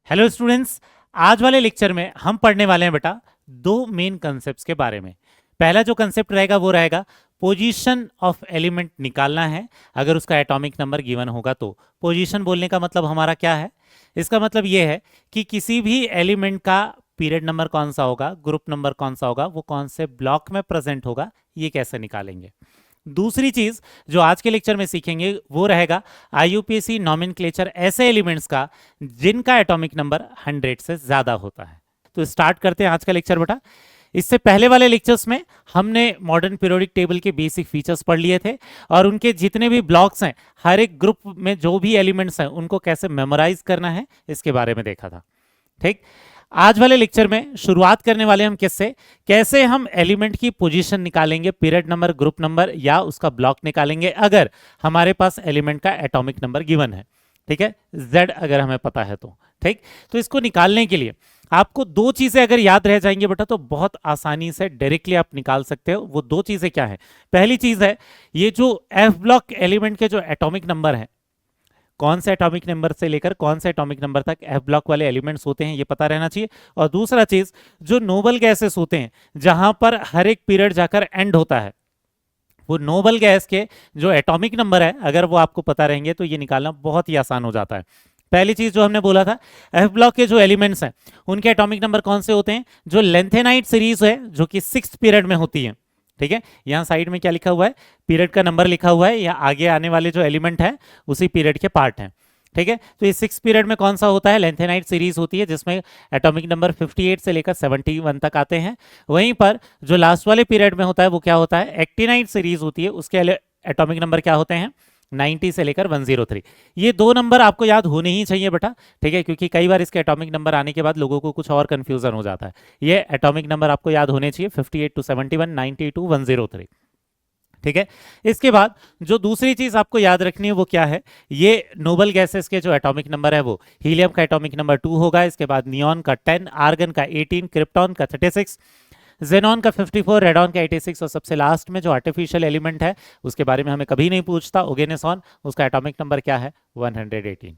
Hello students. आज वाले lecture में हम पढ़ने वाले हैं बेटा दो मेन कंसेप्ट्स के बारे में। पहला जो कंसेप्ट रहेगा वो रहेगा पोजीशन ऑफ एलिमेंट निकालना है अगर उसका एटॉमिक नंबर गिवन होगा तो। पोजीशन बोलने का मतलब हमारा क्या है? इसका मतलब ये है कि किसी भी एलिमेंट का पीरियड नंबर कौन सा होगा, ग्रुप नंबर कौन सा होगा, वो कौन से ब्लॉक में प्रेजेंट होगा, ये कैसे निकालेंगे। दूसरी चीज जो आज के लेक्चर में सीखेंगे वो रहेगा आईयूपीएसी नॉमेनक्लेचर ऐसे एलिमेंट्स का जिनका एटॉमिक नंबर 100 से ज्यादा होता है। तो स्टार्ट करते हैं आज का लेक्चर बेटा। इससे पहले वाले लेक्चर्स में हमने मॉडर्न पीरियोडिक टेबल के बेसिक फीचर्स पढ़ लिए थे और उनके जितने भी ब्लॉक्स हैं, हर एक ग्रुप में जो भी एलिमेंट्स हैं उनको कैसे मेमोराइज करना है इसके बारे में देखा था। ठीक, आज वाले लेक्चर में शुरुआत करने वाले हम किससे, कैसे हम एलिमेंट की पोजीशन निकालेंगे, पीरियड नंबर, ग्रुप नंबर या उसका ब्लॉक निकालेंगे अगर हमारे पास एलिमेंट का एटॉमिक नंबर गिवन है। ठीक है, Z अगर हमें पता है तो। ठीक, तो इसको निकालने के लिए आपको दो चीजें अगर याद रह जाएंगे बेटा तो बहुत आसानी से डायरेक्टली आप निकाल सकते हो। वो दो चीजें क्या है? पहली चीज है ये जो F ब्लॉक एलिमेंट के जो एटॉमिक नंबर है, कौन से एटॉमिक नंबर से लेकर कौन से एटॉमिक नंबर तक एफ ब्लॉक वाले एलिमेंट्स होते हैं ये पता रहना चाहिए। और दूसरा चीज जो नोबल गैसेस होते हैं जहां पर हर एक पीरियड जाकर एंड होता है, वो नोबल गैस के जो एटॉमिक नंबर है अगर वो आपको पता रहेंगे तो ये निकालना बहुत ही आसान हो जाता है। पहली चीज जो हमने बोला था, एफ ब्लॉक के जो एलिमेंट्स हैं उनके एटॉमिक नंबर कौन से होते हैं? जो लेंथेनाइट सीरीज है जो कि 6th पीरियड में होती है। ठीक है, यहाँ साइड में क्या लिखा हुआ है? पीरियड का नंबर लिखा हुआ है, या आगे आने वाले जो एलिमेंट है उसी पीरियड के पार्ट हैं। ठीक है, तो ये 6 पीरियड में कौन सा होता है? लेंथेनाइट सीरीज होती है जिसमें एटॉमिक नंबर 58 से लेकर 71 तक आते हैं। वहीं पर जो लास्ट वाले पीरियड में होता है वो क्या होता है? एक्टिनाइट सीरीज होती है, उसके एटॉमिक नंबर क्या होते हैं? 90 से लेकर 103। ये दो नंबर आपको याद होने ही चाहिए बेटा। ठीक है, क्योंकि कई बार इसके एटॉमिक नंबर आने के बाद लोगों को कुछ और कंफ्यूजन हो जाता है। ये एटॉमिक नंबर आपको याद होने चाहिए, 58 to 71, 90 to 103। ठीक है, इसके बाद जो दूसरी चीज आपको याद रखनी है वो क्या है? ये नोबल गैसेस के जो एटॉमिक नंबर है वो हीलियम का एटॉमिक नंबर 2 होगा, इसके बाद नियॉन का 10, आर्गन का 18, क्रिप्टॉन का 36, जेनॉन का 54, रेडॉन का 86 और सबसे लास्ट में जो आर्टिफिशियल एलिमेंट है उसके बारे में हमें कभी नहीं पूछता, ओगेनेसॉन, उसका एटॉमिक नंबर क्या है? 118।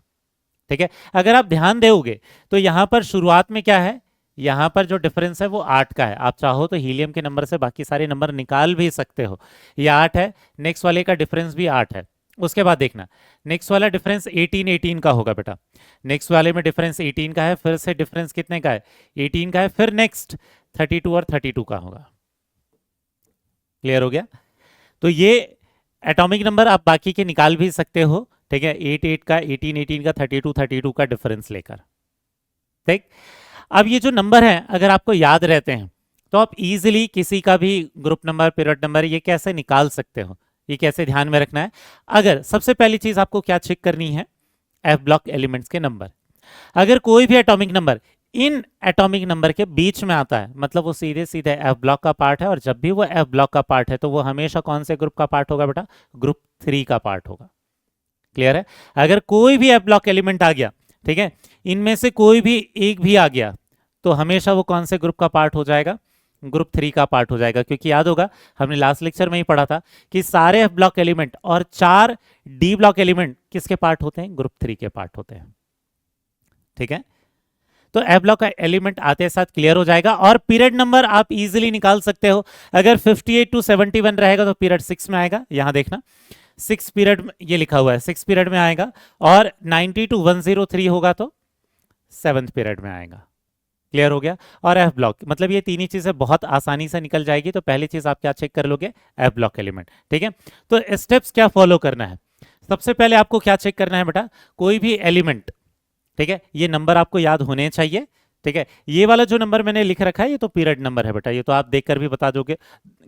ठीक है, अगर आप ध्यान दोगे तो यहां पर शुरुआत में क्या है? यहां पर जो डिफरेंस है वो 8 का है। आप चाहो तो हीलियम के नंबर से बाकी सारे नंबर निकाल भी सकते हो। ये 8 है, नेक्स्ट वाले का डिफरेंस भी 8 है। उसके बाद देखना नेक्स्ट वाला डिफरेंस 18 का होगा बेटा। नेक्स्ट वाले में डिफरेंस 18 का है, फिर से डिफरेंस कितने का है? 18 का है, फिर नेक्स्ट 32 और 32 का होगा। क्लियर हो गया? तो ये एटॉमिक नंबर आप बाकी के निकाल भी सकते हो। ठीक है, 8 का, 18 का, 32 का डिफरेंस लेकर। ठीक, अब ये जो नंबर है अगर आपको याद रहते हैं तो आप इजीली किसी का भी ग्रुप नंबर, पीरियड नंबर ये कैसे निकाल सकते हो, ये कैसे ध्यान में रखना है। अगर सबसे पहली चीज आपको क्या चेक करनी है? एफ ब्लॉक एलिमेंट्स के नंबर। अगर कोई भी atomic number in atomic number के बीच में आता है मतलब वो सीधे सीधे एफ ब्लॉक का पार्ट है, और जब भी वो एफ ब्लॉक का पार्ट है तो वो हमेशा कौन से ग्रुप का पार्ट होगा बेटा? ग्रुप 3 का पार्ट होगा। क्लियर है? अगर कोई भी एफ ब्लॉक एलिमेंट आ गया, ठीक है, इनमें से कोई भी एक भी आ गया तो हमेशा वो कौन से ग्रुप का पार्ट हो जाएगा? ग्रुप 3 का पार्ट हो जाएगा। क्योंकि याद होगा हमने लास्ट लेक्चर में ही पढ़ा था कि सारे एफ ब्लॉक एलिमेंट और 4 डी ब्लॉक एलिमेंट किसके पार्ट होते हैं? ग्रुप 3 के पार्ट होते हैं। ठीक है, तो एफ ब्लॉक का एलिमेंट आते साथ क्लियर हो जाएगा। और पीरियड नंबर आप इजीली निकाल सकते हो। अगर 58 to 71 रहेगा तो पीरियड 6 में आएगा। यहां देखना 6 पीरियड में ये लिखा हुआ है, 6 पीरियड में आएगा। और 90 to 103 होगा तो 7th पीरियड में आएगा। क्लियर हो गया? और एफ ब्लॉक मतलब ये तीन ही चीजें बहुत आसानी से निकल जाएगी। तो पहली चीज आप क्या चेक कर लोगे? F block element. ठीक है, तो स्टेप्स क्या फॉलो करना है? सबसे पहले आपको क्या चेक करना है बेटा? कोई भी एलिमेंट, ठीक है, ये नंबर आपको याद होने चाहिए। ठीक है, ये वाला जो नंबर मैंने लिख रखा है ये तो पीरियड नंबर है बेटा। ये तो आप देखकर भी बता दोगे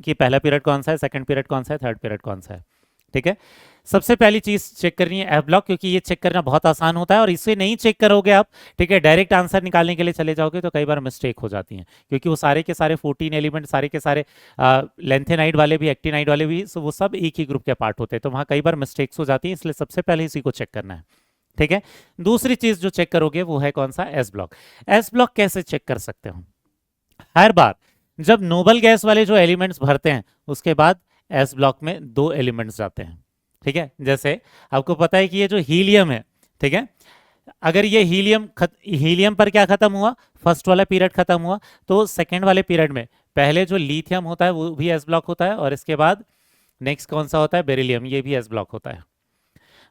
कि पहला पीरियड कौन सा है, सेकंड पीरियड कौन सा है, थर्ड पीरियड कौन सा है। ठीक है, सबसे पहली चीज चेक करनी है एफ ब्लॉक, क्योंकि ये चेक करना बहुत आसान होता है। और इसे नहीं चेक करोगे आप, ठीक है, डायरेक्ट आंसर निकालने के लिए चले जाओगे तो कई बार मिस्टेक हो जाती है। क्योंकि वो सारे के सारे 14 एलिमेंट, सारे के सारे लेंथेनाइड वाले भी, एक्टिनाइड वाले भी, वो सब एक ही ग्रुप के पार्ट होते हैं। तो वहां कई बार मिस्टेक्स हो जाती है, इसलिए सबसे पहले इसी को चेक करना है। ठीक है, दूसरी चीज जो चेक करोगे वो है कौन सा? S block. एस ब्लॉक कैसे चेक कर सकते हो? हर बार जब नोबल गैस वाले जो एलिमेंट्स भरते हैं उसके बाद एस ब्लॉक में 2 एलिमेंट्स जाते हैं। ठीक है, जैसे आपको पता है कि ये जो हीलियम है, ठीक है, अगर ये हीलियम पर क्या खत्म हुआ, फर्स्ट वाला पीरियड खत्म हुआ, तो सेकेंड वाले पीरियड में पहले जो लिथियम होता है वो भी एस ब्लॉक होता है, और इसके बाद नेक्स्ट कौन सा होता है, बेरिलियम, ये भी एस ब्लॉक होता है।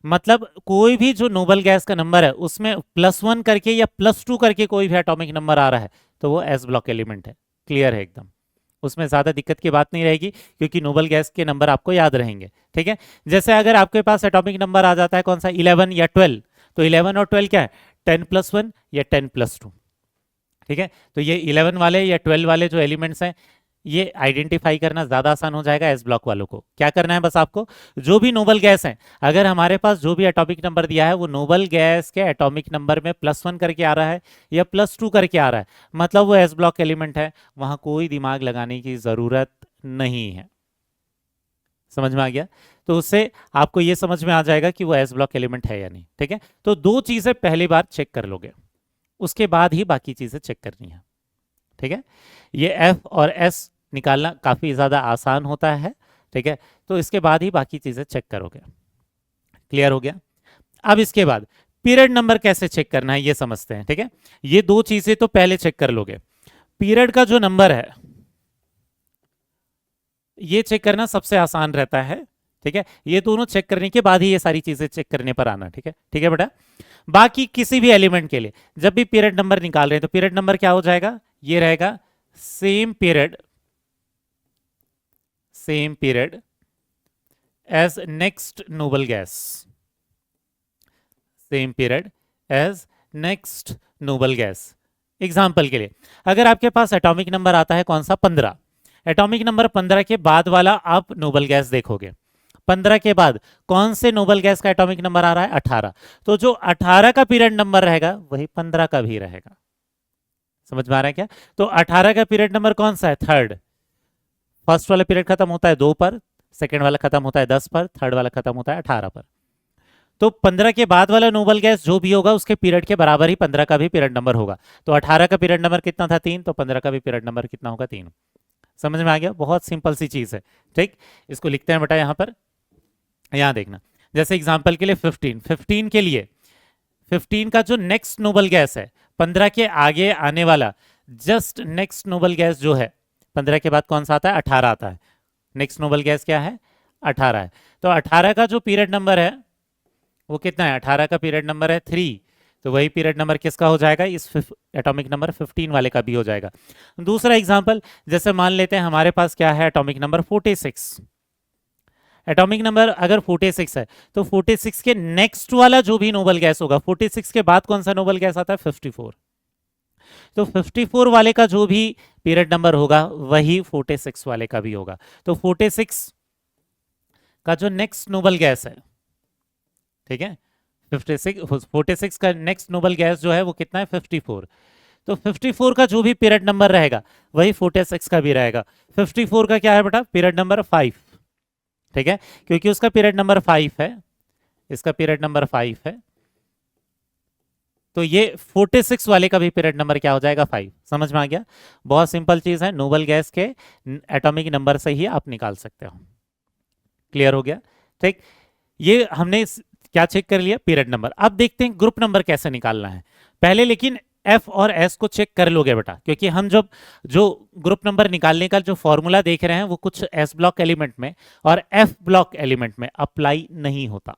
मतलब कोई भी जो नोबल गैस का नंबर है उसमें +1 करके या +2 करके कोई भी एटॉमिक नंबर आ रहा है तो वो एस ब्लॉक एलिमेंट है। क्लियर है एकदम, उसमें ज़्यादा दिक्कत की बात नहीं रहेगी, क्योंकि नोबल गैस के नंबर आपको याद रहेंगे। ठीक है, जैसे अगर आपके पास एटॉमिक नंबर आ जाता है कौन सा, 11 या 12, तो 11 और 12 क्या है, 10+1 या 10+2। ठीक है, तो ये 11 वाले या 12 वाले जो एलिमेंट्स हैं, ये आइडेंटिफाई करना ज़्यादा आसान हो जाएगा एस ब्लॉक वालों को। क्या करना है बस आपको, जो भी नोबल गैस है, अगर हमारे पास जो भी एटॉमिक नंबर दिया है वो नोबल गैस के एटॉमिक नंबर में +1 करके आ रहा है या +2 करके आ रहा है, मतलब वो एस ब्लॉक एलिमेंट है, वहां कोई दिमाग लगाने की ज़रूरत नहीं है। समझ में आ गया, तो उससे आपको ये समझ में आ जाएगा कि वो एस ब्लॉक एलिमेंट है या नहीं। ठीक है, तो दो चीज़ें पहली बार चेक कर लोगे, उसके बाद ही बाकी चीज़ें चेक करनी है। ठीक है, ये एफ और एस निकालना काफ़ी ज़्यादा आसान होता है। ठीक है, तो इसके बाद ही बाकी चीज़ें चेक करोगे। क्लियर हो गया। अब इसके बाद पीरियड नंबर कैसे चेक करना है ये समझते हैं। ठीक है, ये दो चीज़ें तो पहले चेक कर लोगे। पीरियड का जो नंबर है ये चेक करना सबसे आसान रहता है। ठीक है, ये दोनों चेक करने के बाद ही ये सारी चीज़ें चेक करने पर आना। ठीक है, ठीक है बेटा। बाकी किसी भी एलिमेंट के लिए जब भी पीरियड नंबर निकाल रहे हैं तो पीरियड नंबर क्या हो जाएगा, ये रहेगा same period as next noble gas, same period as next noble gas. Example के लिए अगर आपके पास एटॉमिक नंबर आता है कौन सा, 15, एटॉमिक नंबर 15 के बाद वाला आप नोबल गैस देखोगे, 15 के बाद कौन से नोबल गैस का एटॉमिक नंबर आ रहा है, 18, तो जो 18 का पीरियड नंबर रहेगा वही 15 का भी रहेगा। समझ में आ रहा है क्या, तो 18 का पीरियड नंबर कौन सा है, थर्ड, फर्स्ट वाला पीरियड खत्म होता है 2 पर, सेकेंड वाला खत्म होता है 10 पर, थर्ड वाला खत्म होता है 18 पर, तो 15 के बाद वाला नोबल गैस जो भी होगा उसके पीरियड के बराबर ही 15 का भी पीरियड नंबर होगा। तो 18 का पीरियड नंबर कितना था, 3, तो 15 का भी पीरियड नंबर कितना होगा, 3। समझ में आ गया, बहुत सिंपल सी चीज है। ठीक, इसको लिखते हैं बेटा यहाँ पर, यहाँ देखना, जैसे एग्जाम्पल के लिए 15 के लिए 15 का जो नेक्स्ट नोबल गैस है, 15 के आगे आने वाला जस्ट नेक्स्ट नोबल गैस जो है, 15 के बाद कौन सा आता है, 18 आता है, नेक्स्ट नोबल गैस क्या है, 18 है। तो 18 का जो पीरियड नंबर है वो कितना है, 18 का पीरियड नंबर है 3, तो वही पीरियड नंबर किसका हो जाएगा, इस एटॉमिक नंबर 15 वाले का भी हो जाएगा। दूसरा एग्जांपल, जैसे मान लेते हैं हमारे पास क्या है, एटॉमिक नंबर 46, एटॉमिक नंबर अगर 46 है तो 46 के नेक्स्ट वाला जो भी नोबल गैस होगा, 46 के बाद कौन सा नोबल गैस आता है, 54, तो 54 वाले का जो भी पीरियड नंबर होगा वही 46 वाले का भी होगा। तो 46 का जो नेक्स्ट नोबल गैस है, ठीक है, 46 का नेक्स्ट नोबल गैस जो है वो कितना है, 54, तो 54 का जो भी पीरियड नंबर रहेगा वही 46 का भी रहेगा। 54 का क्या है बेटा, पीरियड नंबर 5, ठीक है, क्योंकि उसका पीरियड नंबर 5 है, इसका पीरियड नंबर 5 है, तो ये 46 वाले का भी पीरियड नंबर क्या हो जाएगा, 5। समझ में आ गया, बहुत सिंपल चीज है, नोबल गैस के एटॉमिक नंबर से ही आप निकाल सकते हो। क्लियर हो गया, ठीक, ये हमने क्या चेक कर लिया, पीरियड नंबर। अब देखते हैं ग्रुप नंबर कैसे निकालना है। पहले लेकिन एफ और एस को चेक कर लोगे बेटा, क्योंकि हम जब जो ग्रुप नंबर निकालने का जो फॉर्मूला देख रहे हैं वो कुछ एस ब्लॉक एलिमेंट में और एफ ब्लॉक एलिमेंट में अप्लाई नहीं होता।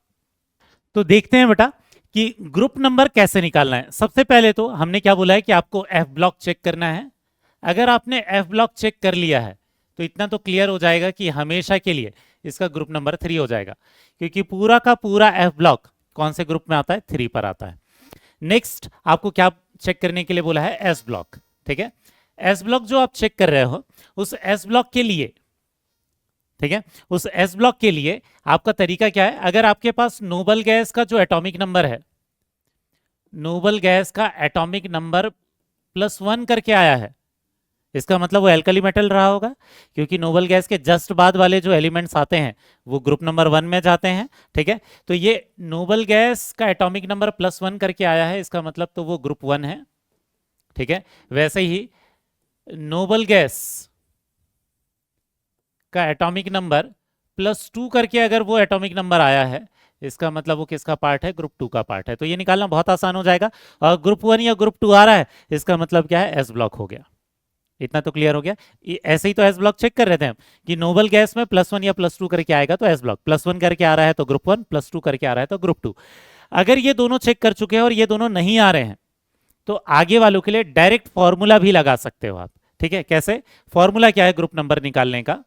तो देखते हैं बेटा कि ग्रुप नंबर कैसे निकालना है। सबसे पहले तो हमने क्या बोला है कि आपको एफ ब्लॉक चेक करना है। अगर आपने एफ ब्लॉक चेक कर लिया है तो इतना तो क्लियर हो जाएगा कि हमेशा के लिए इसका ग्रुप नंबर 3 हो जाएगा, क्योंकि पूरा का पूरा एफ ब्लॉक कौन से ग्रुप में आता है, 3 पर आता है। नेक्स्ट आपको क्या चेक करने के लिए बोला है, एस ब्लॉक। ठीक है, एस ब्लॉक जो आप चेक कर रहे हो उस एस ब्लॉक के लिए, ठीक है, उस एस ब्लॉक के लिए आपका तरीका क्या है, अगर आपके पास नोबल गैस का जो एटॉमिक नंबर है, नोबल गैस का एटॉमिक नंबर +1 करके आया है, इसका मतलब वो एल्कली मेटल रहा होगा, क्योंकि नोबल गैस के जस्ट बाद वाले जो एलिमेंट्स आते हैं वो ग्रुप नंबर 1 में जाते हैं। ठीक है, तो ये नोबल गैस का एटॉमिक नंबर +1 करके आया है, इसका मतलब तो वो ग्रुप 1 है। ठीक है, वैसे ही नोबल गैस का एटॉमिक नंबर +2 करके अगर वो एटॉमिक नंबर आया है इसका मतलब वो किसका पार्ट है, ग्रुप 2 का पार्ट है। तो ये निकालना बहुत आसान हो जाएगा। और ग्रुप 1 या ग्रुप 2 आ रहा है, इसका मतलब क्या है, एस ब्लॉक हो गया। इतना तो क्लियर हो गया। ऐसे ही तो एस ब्लॉक चेक कर रहे थे हम कि नोबल गैस में +1 या +2 करके आएगा तो एस ब्लॉक, +1 करके आ रहा है तो ग्रुप 1, +2 करके आ रहा है तो ग्रुप 2। अगर ये दोनों चेक कर चुके हैं और ये दोनों नहीं आ रहे हैं तो आगे वालों के लिए डायरेक्ट फॉर्मूला भी लगा सकते हो आप। ठीक है, कैसे? फॉर्मूला क्या है ग्रुप नंबर निकालने का?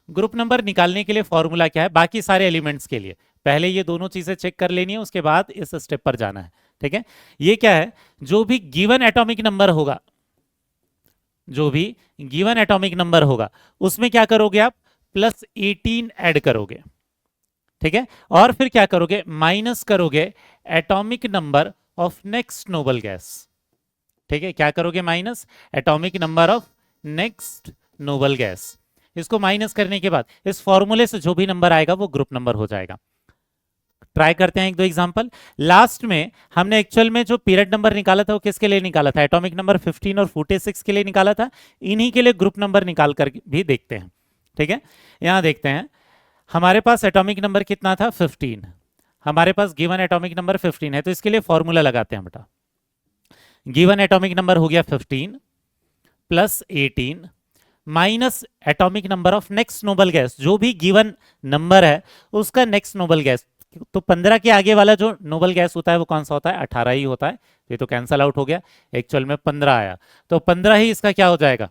ग्रुप नंबर निकालने के लिए फॉर्मूला क्या है, बाकी सारे एलिमेंट्स के लिए पहले ये दोनों चीजें चेक कर लेनी है, उसके बाद इस स्टेप पर जाना है। ठीक है, ये क्या है, जो भी गिवन एटॉमिक नंबर होगा, जो भी गिवन एटॉमिक नंबर होगा उसमें क्या करोगे आप, +18 ऐड करोगे। ठीक है, और फिर क्या करोगे, माइनस करोगे atomic number of next noble gas. ठीक है, क्या करोगे, minus atomic number of next noble gas. इसको माइनस करने के बाद इस फॉर्मूले से जो भी नंबर आएगा वो ग्रुप नंबर हो जाएगा। ट्राई करते हैं एक दो एग्जांपल। लास्ट में हमने एक्चुअल में जो पीरियड नंबर निकाला था वो किसके लिए निकाला था, एटॉमिक नंबर 15 और 46 के लिए निकाला था। इन्हीं के लिए ग्रुप नंबर निकाल कर भी देखते हैं। ठीक है, यहां देखते हैं हमारे पास एटॉमिक नंबर कितना था, 15। हमारे पास गिवन एटॉमिक नंबर 15 है, तो इसके लिए फॉर्मूला लगाते हैं बेटा। गिवन एटॉमिक नंबर हो गया 15 +18 minus atomic number of next noble gas, जो भी गिवन नंबर है उसका नेक्स्ट नोबल गैस। तो 15 के आगे वाला जो नोबल गैस होता है वो कौन सा होता है, 18 ही होता है। ये तो कैंसल आउट हो गया, एक्चुअल में 15 आया, तो 15 ही इसका क्या हो जाएगा,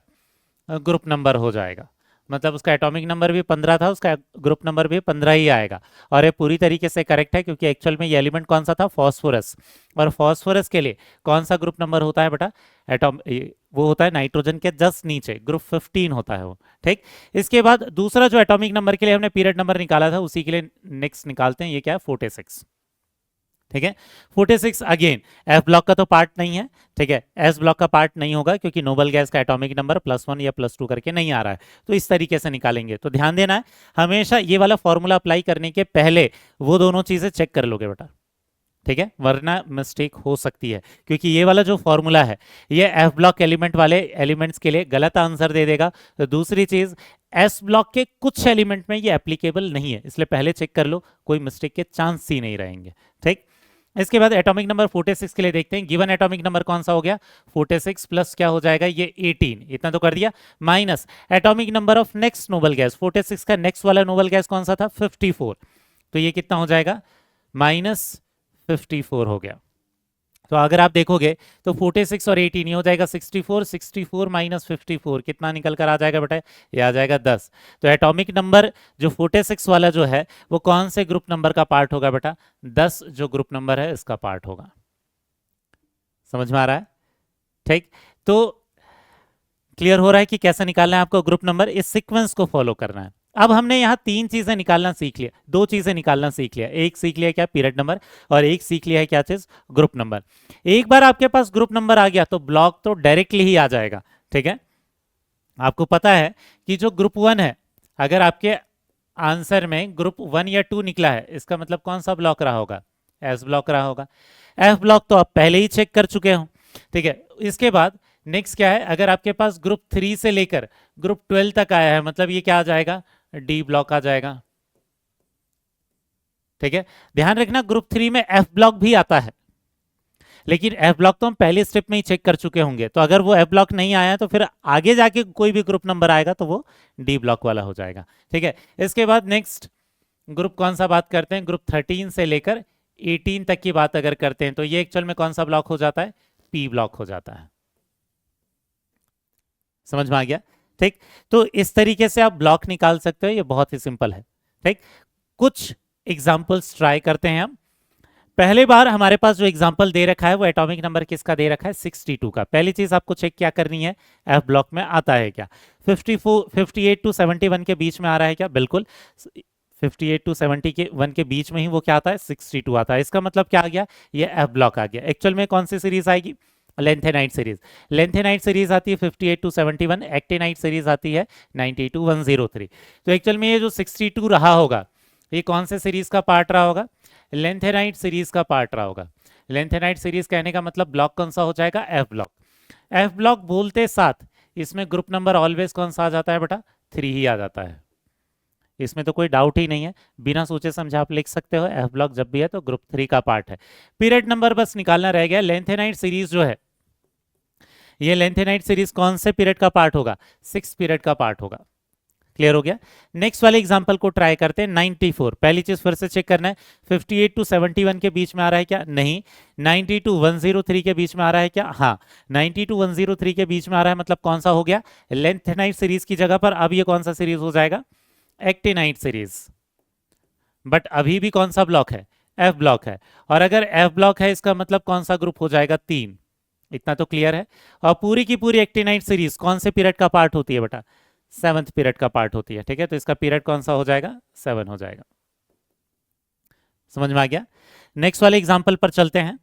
ग्रुप नंबर हो जाएगा। मतलब उसका एटॉमिक नंबर भी 15 था, उसका ग्रुप नंबर भी 15 ही आएगा। और ये पूरी तरीके से करेक्ट है, क्योंकि एक्चुअल में ये एलिमेंट कौन सा था, फॉस्फोरस। और फॉस्फोरस के लिए कौन सा ग्रुप नंबर होता है बेटा, वो होता है नाइट्रोजन के जस्ट नीचे, ग्रुप 15 होता है वो। ठीक, इसके बाद दूसरा जो एटॉमिक नंबर के लिए हमने पीरियड नंबर निकाला था उसी के लिए नेक्स्ट निकालते हैं। ये क्या है, 46। ठीक है, 46 अगेन एफ ब्लॉक का तो पार्ट नहीं है। ठीक है, एस ब्लॉक का पार्ट नहीं होगा, क्योंकि नोबल गैस का एटॉमिक नंबर +1 या +2 करके नहीं आ रहा है। तो इस तरीके से निकालेंगे। तो ध्यान देना है, हमेशा ये वाला फॉर्मूला अप्लाई करने के पहले वो दोनों चीजें चेक कर लोगे बेटा। ठीक है, वरना मिस्टेक हो सकती है, क्योंकि ये वाला जो फॉर्मूला है ये एफ ब्लॉक एलिमेंट वाले एलिमेंट्स के लिए गलत आंसर दे देगा। तो दूसरी चीज, एस ब्लॉक के कुछ एलिमेंट में ये एप्लीकेबल नहीं है, इसलिए पहले चेक कर लो, कोई मिस्टेक के चांस ही नहीं रहेंगे। ठीक, इसके बाद एटॉमिक नंबर 46 के लिए देखते हैं। गिवन एटॉमिक नंबर कौन सा हो गया, 46 प्लस क्या हो जाएगा, ये 18, इतना तो कर दिया, minus atomic number of next noble gas. 46 का नेक्स्ट वाला नोबल गैस कौन सा था, 54। तो ये कितना हो जाएगा, -54 हो गया। तो अगर आप देखोगे तो 46 और 18 ये हो जाएगा 64, 64 माइनस 54 कितना निकल कर आ जाएगा बेटा, ये आ जाएगा 10। तो एटॉमिक नंबर जो 46 वाला जो है वो कौन से ग्रुप नंबर का पार्ट होगा बेटा, 10 जो ग्रुप नंबर है इसका पार्ट होगा। समझ में आ रहा है? ठीक, तो क्लियर हो रहा है कि कैसे निकालना है आपको ग्रुप नंबर, इस सीक्वेंस को फॉलो करना है। अब हमने यहाँ 3 चीजें निकालना सीख लिया, 2 चीजें निकालना सीख लिया। एक सीख लिया क्या, पीरियड नंबर, और एक सीख लिया है क्या चीज, ग्रुप नंबर। एक बार आपके पास ग्रुप नंबर आ गया तो ब्लॉक तो डायरेक्टली ही आ जाएगा। ठीक है, आपको पता है कि जो ग्रुप 1 है, अगर आपके आंसर में ग्रुप 1 या 2 निकला है, इसका मतलब कौन सा ब्लॉक रहा होगा, एस ब्लॉक रहा होगा। एफ ब्लॉक तो आप पहले ही चेक कर चुके हो। ठीक है, इसके बाद नेक्स्ट क्या है, अगर आपके पास ग्रुप 3 से लेकर ग्रुप 12 तक आया है, मतलब ये क्या आ जाएगा, डी ब्लॉक आ जाएगा। ठीक है, ध्यान रखना ग्रुप 3 में एफ ब्लॉक भी आता है, लेकिन एफ ब्लॉक तो हम पहले स्टेप में ही चेक कर चुके होंगे। तो अगर वो एफ ब्लॉक नहीं आया तो फिर आगे जाके कोई भी ग्रुप नंबर आएगा तो वो डी ब्लॉक वाला हो जाएगा। ठीक है, इसके बाद नेक्स्ट ग्रुप कौन सा बात करते हैं, ग्रुप 13 से लेकर 18 तक की बात अगर करते हैं तो ये एक्चुअल में कौन सा ब्लॉक हो जाता है, पी ब्लॉक हो जाता है। समझ में आ गया? ठीक, तो इस तरीके से आप ब्लॉक निकाल सकते हो, ये बहुत ही सिंपल है। ठीक, कुछ एग्जांपल्स ट्राई करते हैं हम। पहले बार हमारे पास जो एग्जांपल दे रखा है वो एटॉमिक नंबर किसका दे रखा है, 62 का। पहली चीज आपको चेक क्या करनी है, एफ ब्लॉक में आता है क्या, 58 टू 71 के बीच में आ रहा है क्या, बिल्कुल 58 टू 71 के बीच में ही वो क्या आता है, 62 आता है। इसका मतलब क्या आ गया, ये एफ ब्लॉक आ गया। एक्चुअल में कौन सी सीरीज आएगी, लेंथेनाइट सीरीज। लेंथेनाइट सीरीज आती है 58 टू 71, एक्टेनाइट सीरीज आती है 90 टू 103। तो एक्चुअल में ये जो 62 रहा होगा ये कौन से सीरीज का पार्ट रहा होगा, लेंथेनाइट सीरीज का पार्ट रहा होगा। लेंथेनाइट सीरीज कहने का मतलब ब्लॉक कौन सा हो जाएगा, एफ ब्लॉक। एफ ब्लॉक बोलते साथ इसमें ग्रुप नंबर ऑलवेज कौन सा आ जाता है बेटा, 3 ही आ जाता है। इसमें तो कोई डाउट ही नहीं है, बिना सोचे समझे आप लिख सकते हो एफ ब्लॉक जब भी है तो ग्रुप 3 का पार्ट है। पीरियड नंबर बस निकालना रह गया। लेंथेनाइट सीरीज जो है, ये लेंथेनाइट सीरीज कौन से पीरियड का पार्ट होगा? 6 पीरियड का पार्ट होगा। क्लियर हो गया? नेक्स्ट वाले एग्जांपल को ट्राई करते हैं। 94, पहली चीज फिर से चेक करना है 58 टू 71 के बीच में आ रहा है क्या? नहीं। 90 टू 103 के बीच में आ रहा है क्या? हाँ। 90 टू 103 के बीच में आ रहा है, मतलब कौन सा हो गया? लेंथेनाइट सीरीज की जगह पर अब ये कौन सा सीरीज हो जाएगा? Actinide series. बट अभी भी कौन सा ब्लॉक है? एफ ब्लॉक है। और अगर एफ ब्लॉक है इसका मतलब कौन सा ग्रुप हो जाएगा? 3। इतना तो क्लियर है। और पूरी की पूरी एक्टिनाइट सीरीज कौन से पीरियड का पार्ट होती है बेटा? 7th पीरियड का पार्ट होती है। ठीक है, तो इसका पीरियड कौन सा हो जाएगा? 7 हो जाएगा। समझ में आ गया? नेक्स्ट वाले एग्जाम्पल पर चलते हैं।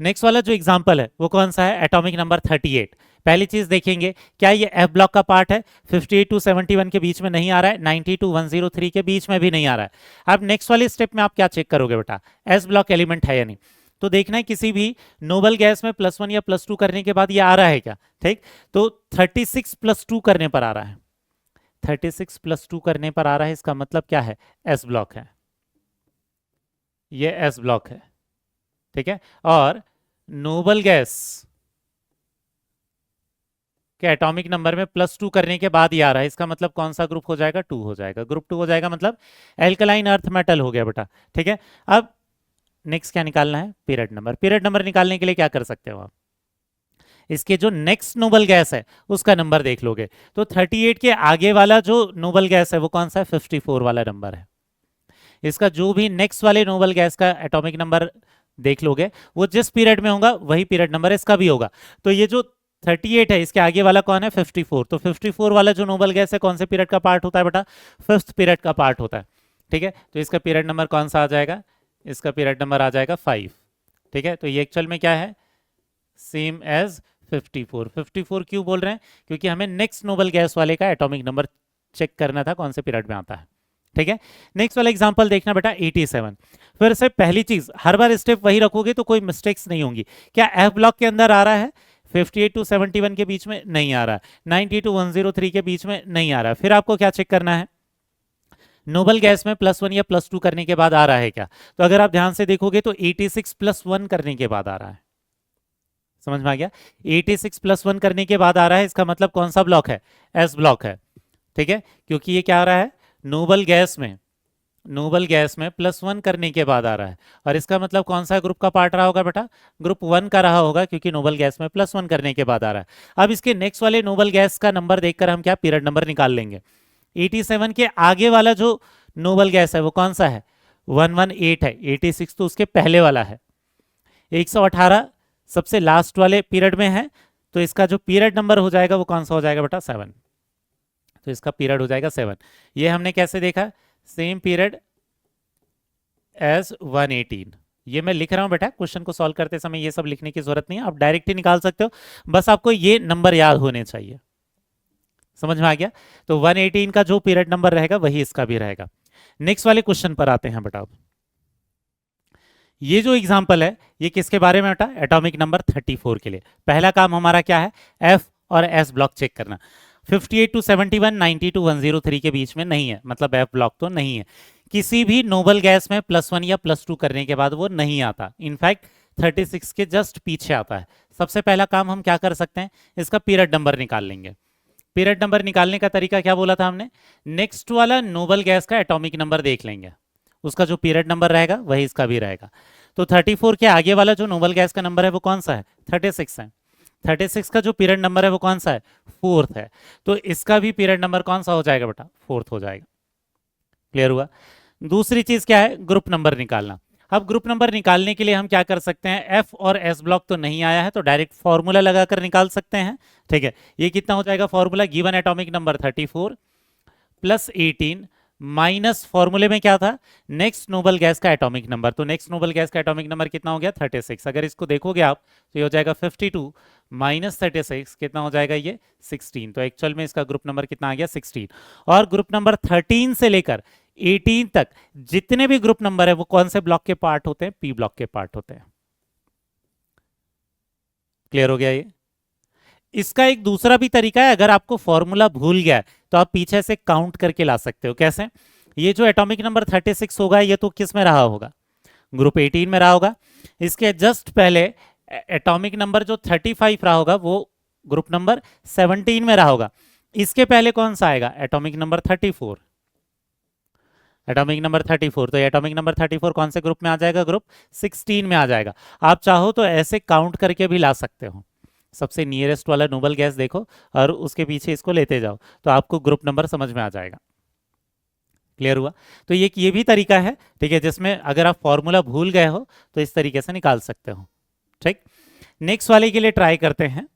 नेक्स्ट वाला जो एग्जाम्पल है वो कौन सा है? Atomic number 38। पहली चीज देखेंगे, क्या ये एफ ब्लॉक का पार्ट है? 58 टू 71 के बीच में नहीं आ रहा है, 90 टू 103 के बीच में भी नहीं आ रहा है। अब नेक्स्ट वाले स्टेप में आप क्या चेक करोगे बेटा? एस ब्लॉक एलिमेंट है या नहीं। तो देखना है किसी भी नोबल गैस में +1 या +2 करने के बाद ये आ रहा है क्या। ठीक, तो 36 + 2 करने पर आ रहा है। 36 + 2 करने पर आ रहा है, इसका मतलब क्या है? एस ब्लॉक है, ये एस ब्लॉक है। ठीक है, और नोबल गैस के एटॉमिक नंबर में +2 करने के बाद ही आ रहा है, इसका मतलब कौन सा ग्रुप हो जाएगा? 2 हो जाएगा। ग्रुप 2 हो जाएगा, मतलब एल्कलाइन अर्थ मेटल हो गया बेटा। ठीक है, अब नेक्स्ट क्या निकालना है? Period number. पीरियड नंबर निकालने के लिए क्या कर सकते हो आप? इसके जो नेक्स्ट नोबल गैस है उसका नंबर देख लोगे। तो 38 के आगे वाला जो नोबल गैस है वो कौन सा है? 54 वाला नंबर है। इसका जो भी नेक्स्ट वाले नोबल गैस का एटॉमिक नंबर देख लोगे, वो जिस पीरियड में होगा वही पीरियड नंबर इसका भी होगा। तो ये जो 38 है इसके आगे वाला कौन है? 54। तो 54 वाला जो नोबल गैस है कौन से पीरियड का पार्ट होता है बेटा? 5th पीरियड का पार्ट होता है। ठीक है, तो इसका पीरियड नंबर कौन सा आ जाएगा? इसका पीरियड नंबर आ जाएगा 5। ठीक है, तो ये एक्चुअल में क्या है? Same as 54। 54 क्यों बोल रहे हैं? क्योंकि हमें नेक्स्ट नोबल गैस वाले का एटॉमिक नंबर चेक करना था कौन से पीरियड में आता है। ठीक है, नेक्स्ट वाला एग्जांपल देखना बेटा 87। फिर से पहली चीज, हर बार स्टेप वही रखोगे तो कोई मिस्टेक्स नहीं होंगी। क्या एफ ब्लॉक के अंदर आ रहा है? 58 टू 71 के बीच में नहीं आ रहा है, 90 टू 103 के बीच में नहीं आ रहा है। फिर आपको क्या चेक करना है? नोबल गैस में +1 या +2 करने के बाद आ रहा है क्या? तो अगर आप ध्यान से देखोगे तो 86 + 1 करने के बाद आ रहा है। समझ में आ गया? 86 + 1 करने के बाद आ रहा है, इसका मतलब कौन सा ब्लॉक है? एस ब्लॉक है। ठीक है, क्योंकि ये क्या आ रहा है? नोबल गैस में +1 करने के बाद आ रहा है। और इसका मतलब कौन सा ग्रुप का पार्ट रहा होगा बेटा? ग्रुप 1 का रहा होगा, क्योंकि नोबल गैस में +1 करने के बाद आ रहा है। अब इसके नेक्स्ट वाले नोबल गैस का नंबर देखकर हम क्या पीरियड नंबर निकाल लेंगे। 87 के आगे वाला जो नोबल गैस है वो कौन सा है? 118 है। 86 तो उसके पहले वाला है। 118 सबसे लास्ट वाले पीरियड में है, तो इसका जो पीरियड नंबर हो जाएगा वो कौन सा हो जाएगा बेटा? 7। तो इसका पीरियड हो जाएगा 7। ये हमने कैसे देखा? Same period as 118। ये मैं लिख रहा हूं बेटा, क्वेश्चन को सॉल्व करते समय ये सब लिखने की जरूरत नहीं है, आप डायरेक्ट ही निकाल सकते हो, बस आपको ये नंबर याद होने चाहिए। समझ में आ गया? तो 118 का जो पीरियड नंबर रहेगा वही इसका भी रहेगा। नेक्स्ट वाले क्वेश्चन पर आते हैं बेटा। ये जो एग्जांपल है ये किसके बारे में बेटा? एटॉमिक नंबर 34 के लिए। पहला काम हमारा क्या है? एफ और एस ब्लॉक चेक करना। 58 टू 71, 90 टू 103 के बीच में नहीं है, मतलब एफ ब्लॉक तो नहीं है। किसी भी नोबल गैस में +1 या +2 करने के बाद वो नहीं आता, इनफैक्ट 36 के जस्ट पीछे आता है। सबसे पहला काम हम क्या कर सकते हैं? इसका पीरियड नंबर निकाल लेंगे। पीरियड नंबर निकालने का तरीका क्या बोला था हमने? नेक्स्ट वाला नोबल गैस का एटॉमिक नंबर देख लेंगे, उसका जो पीरियड नंबर रहेगा वही इसका भी रहेगा। तो 34 के आगे वाला जो नोबल गैस का नंबर है वो कौन सा है? 36 है। 36 का जो पीरियड नंबर है वो कौन सा है? 4th है। तो इसका भी पीरियड नंबर कौन सा हो जाएगा बेटा? 4th हो जाएगा। क्लियर हुआ? दूसरी चीज क्या है? ग्रुप नंबर निकालना। अब ग्रुप नंबर निकालने के लिए हम क्या कर सकते हैं? एफ और एस ब्लॉक तो नहीं आया है तो डायरेक्ट फॉर्मूला लगाकर निकाल सकते हैं। ठीक है, ये कितना हो जाएगा formula? Given atomic number 34 + 18 minus फॉर्मूले में क्या था? नेक्स्ट नोबल गैस का एटॉमिक नंबर। तो नेक्स्ट नोबल गैस का एटॉमिक नंबर कितना हो गया? 36। अगर इसको देखोगे आप तो ये हो जाएगा 52 - 36 कितना हो जाएगा? ये 16। तो एक्चुअल में इसका ग्रुप नंबर कितना आ गया? 16। और ग्रुप नंबर 13 से लेकर 18 तक जितने भी ग्रुप नंबर है वो कौन से ब्लॉक के पार्ट होते हैं? पी ब्लॉक के पार्ट होते हैं। क्लियर हो गया ये? इसका एक दूसरा भी तरीका है, अगर आपको फॉर्मूला भूल गया है तो आप पीछे से काउंट करके ला सकते हो। कैसे? ये जो एटॉमिक नंबर 36 होगा ये तो किस में रहा होगा, ग्रुप 18 में रहा होगा। इसके जस्ट पहले एटॉमिक नंबर जो 35 रहा होगा वो ग्रुप नंबर 17 में रहा होगा। इसके पहले कौन सा आएगा, एटॉमिक नंबर 34, एटॉमिक नंबर 34। तो एटॉमिक नंबर 34 कौन से ग्रुप में आ जाएगा, ग्रुप 16 में आ जाएगा। आप चाहो तो ऐसे काउंट करके भी ला सकते हो, सबसे नियरेस्ट वाला नोबल गैस देखो और उसके पीछे इसको लेते जाओ तो आपको ग्रुप नंबर समझ में आ जाएगा। क्लियर हुआ। तो ये भी तरीका है, ठीक है, जिसमें अगर आप फॉर्मूला भूल गए हो तो इस तरीके से निकाल सकते हो। ठीक, नेक्स्ट वाले के लिए ट्राई करते हैं।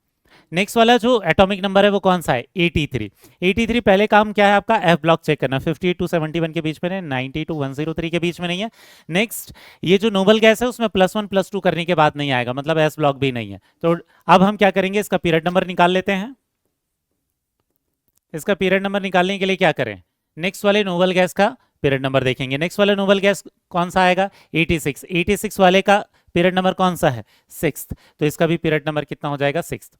नेक्स्ट वाला जो एटॉमिक नंबर है वो कौन सा है, 83। 83 पहले काम क्या है आपका, एफ ब्लॉक चेक करना, 58 to 71 के बीच में नहीं, 90 to 103 के बीच में नहीं है। नेक्स्ट ये जो नोबल गैस है उसमें +1 +2 करने के बाद नहीं आएगा, मतलब एस ब्लॉक भी नहीं है। तो अब हम क्या करेंगे, इसका पीरियड नंबर निकाल लेते हैं। इसका पीरियड नंबर निकालने के लिए क्या करें, नेक्स्ट वाले नोबल गैस का पीरियड नंबर देखेंगे। नेक्स्ट वाला नोबल गैस कौन सा आएगा, 86। 86 वाले का पीरियड नंबर कौन सा है, 6th। तो इसका भी पीरियड नंबर कितना हो जाएगा, 6th।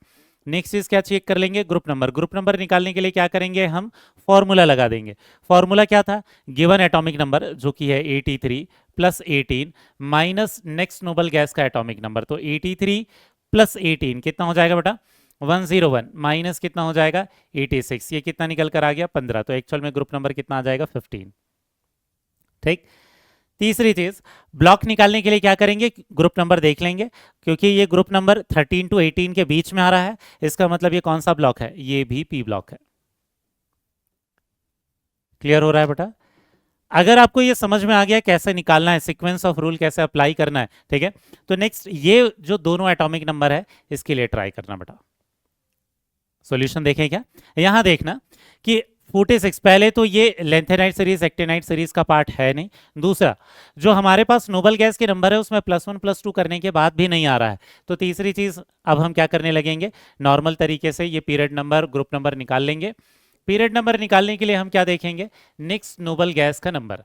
नेक्स्ट चीज क्या चेक कर लेंगे, ग्रुप नंबर। ग्रुप नंबर निकालने के लिए क्या करेंगे, हम फॉर्मूला लगा देंगे। फॉर्मूला क्या था, गिवन एटॉमिक नंबर जो कि है 83 + 18 माइनस नेक्स्ट नोबल गैस का एटॉमिक नंबर। तो 83 + 18 कितना हो जाएगा बेटा, 101 माइनस कितना हो जाएगा 86, ये कितना निकल कर आ गया 15। तो एक्चुअल में ग्रुप नंबर कितना आ जाएगा 15। ठीक, तीसरी चीज ब्लॉक निकालने के लिए क्या करेंगे, ग्रुप नंबर देख लेंगे, क्योंकि ये ग्रुप नंबर 13 to 18 के बीच में आ रहा है, इसका मतलब ये कौन सा ब्लॉक है, ये भी पी ब्लॉक है। क्लियर हो रहा है बेटा। अगर आपको ये समझ में आ गया कैसे निकालना है, सीक्वेंस ऑफ रूल कैसे अप्लाई करना है, ठीक है, तो नेक्स्ट ये जो दोनों एटॉमिक नंबर है इसके लिए ट्राई करना बेटा। सॉल्यूशन देखें क्या, यहां देखना कि 46, पहले तो ये लेंथेनाइट सीरीज एक्टिनाइट सीरीज का पार्ट है नहीं। दूसरा जो हमारे पास नोबल गैस के नंबर है उसमें +1 +2 करने के बाद भी नहीं आ रहा है। तो तीसरी चीज अब हम क्या करने लगेंगे, नॉर्मल तरीके से ये पीरियड नंबर ग्रुप नंबर निकाल लेंगे। पीरियड नंबर निकालने के लिए हम क्या देखेंगे, नेक्स्ट नोबल गैस का नंबर।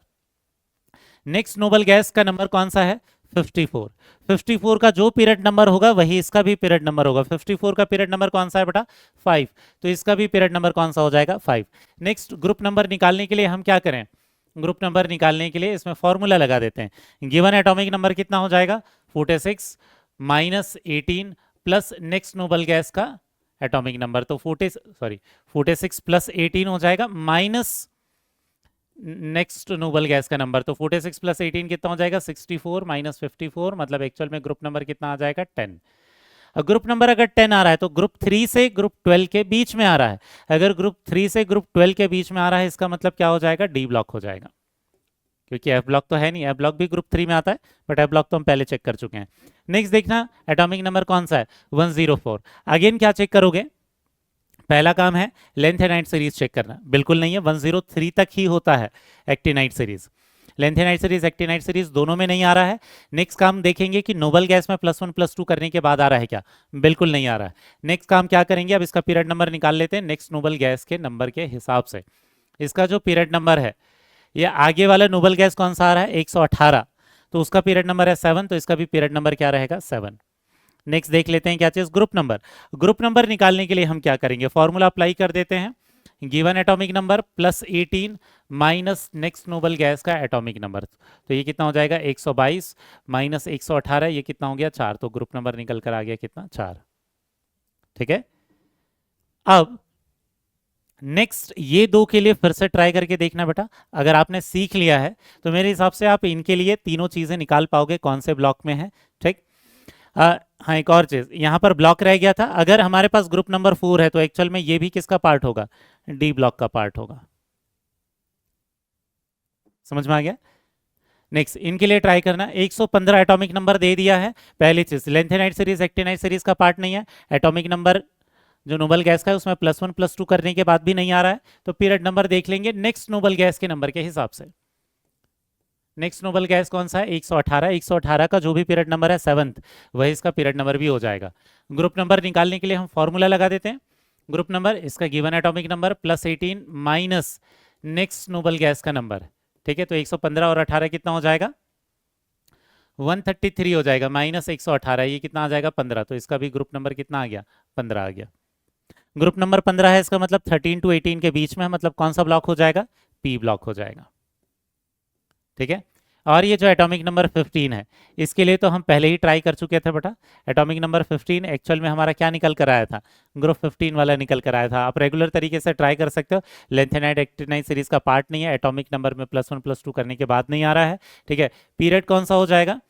नेक्स्ट नोबल गैस का नंबर कौन सा है, 54। 54 का जो पीरियड नंबर होगा वही इसका भी पीरियड नंबर होगा। 54 का पीरियड नंबर कौन सा है बेटा, 5। तो इसका भी पीरियड नंबर कौन सा हो जाएगा, 5। नेक्स्ट ग्रुप नंबर निकालने के लिए हम क्या करें, ग्रुप नंबर निकालने के लिए इसमें फॉर्मूला लगा देते हैं। गिवन एटॉमिक नंबर कितना हो जाएगा 46 minus 18 plus next noble gas का एटॉमिक नंबर। तो 46 + 18 हो जाएगा माइनस नेक्स्ट नोबल गैस का नंबर। तो 46 + 18 कितना हो जाएगा 64 माइनस 54, मतलब एक्चुअल में ग्रुप नंबर कितना आ जाएगा 10। ग्रुप नंबर अगर 10 आ रहा है तो ग्रुप 3 से ग्रुप 12 के बीच में आ रहा है। अगर ग्रुप 3 से ग्रुप 12 के बीच में आ रहा है इसका मतलब क्या हो जाएगा, डी ब्लॉक हो जाएगा, क्योंकि एफ ब्लॉक तो है नहीं। एफ ब्लॉक भी ग्रुप 3 में आता है, बट एफ ब्लॉक तो हम पहले चेक कर चुके हैं। नेक्स्ट देखना एटॉमिक नंबर कौन सा है 104। अगेन क्या चेक करोगे, पहला काम है लेंथेनाइट सीरीज चेक करना, बिल्कुल नहीं है, 103 तक ही होता है actinide series. Lanthanide series actinide series दोनों में नहीं आ रहा है। नेक्स्ट काम देखेंगे कि नोबल गैस में +1 +2 करने के बाद आ रहा है क्या, बिल्कुल नहीं आ रहा है। नेक्स्ट काम क्या करेंगे, अब इसका पीरियड नंबर निकाल लेते हैं नेक्स्ट नोबल गैस के नंबर के हिसाब से। इसका जो पीरियड नंबर है, ये आगे वाला नोबल गैस कौन सा आ रहा है 118, तो उसका पीरियड नंबर है 7, तो इसका भी पीरियड नंबर क्या रहेगा 7। नेक्स्ट देख लेते हैं क्या चीज, ग्रुप नंबर। ग्रुप नंबर निकालने के लिए हम क्या करेंगे, फॉर्मूला अप्लाई कर देते हैं। Given atomic number +18 minus next noble gas का एटॉमिक नंबर। तो ये कितना हो जाएगा 122 माइनस 118, ये कितना हो गया 4। तो ग्रुप नंबर निकल कर आ गया कितना 4। ठीक है, अब नेक्स्ट ये दो के लिए फिर से ट्राई करके देखना बेटा। अगर आपने सीख लिया है तो मेरे हिसाब से आप इनके लिए तीनों चीजें निकाल पाओगे कौन से ब्लॉक में है। ठीक, हाँ एक और चीज, यहां पर ब्लॉक रह गया था, अगर हमारे पास ग्रुप नंबर 4 है तो एक्चुअल में ये भी किसका पार्ट होगा, डी ब्लॉक का पार्ट होगा। समझ में आ गया। नेक्स्ट इनके लिए ट्राई करना, 115 एटॉमिक नंबर दे दिया है। पहली चीज लेंथेनाइट सीरीज एक्टिनाइट सीरीज का पार्ट नहीं है। एटॉमिक नंबर जो नोबल गैस का है उसमें +1 +2 करने के बाद भी नहीं आ रहा है, तो पीरियड नंबर देख लेंगे नेक्स्ट नोबल गैस के नंबर के हिसाब से। नेक्स्ट नोबल गैस कौन सा है 118। 118 का जो भी पीरियड नंबर है 7th, वही इसका पीरियड नंबर भी हो जाएगा। ग्रुप नंबर निकालने के लिए हम फॉर्मूला लगा देते हैं। ग्रुप नंबर इसका given atomic number +18 minus next noble gas का नंबर। ठीक है, तो 115 और 18 कितना हो जाएगा 133 हो जाएगा, माइनस 118 ये कितना आ जाएगा 15। तो इसका भी ग्रुप नंबर कितना आ गया 15 आ गया। ग्रुप नंबर 15 है, इसका मतलब 13 to 18 के बीच में है, मतलब कौन सा ब्लॉक हो जाएगा, पी ब्लॉक हो जाएगा। ठीक है। और ये जो एटॉमिक नंबर 15 है, इसके लिए तो हम पहले ही ट्राई कर चुके थे बेटा। एटॉमिक नंबर 15 एक्चुअल में हमारा क्या निकल कर आया था, ग्रुप 15 वाला निकल कर आया था। आप रेगुलर तरीके से ट्राई कर सकते हो, लेंथेनाइड एक्टिनाइड सीरीज का पार्ट नहीं है, एटॉमिक नंबर में +1 +2 करने के बाद नहीं आ रहा है, ठीक है। पीरियड कौन सा हो जाएगा,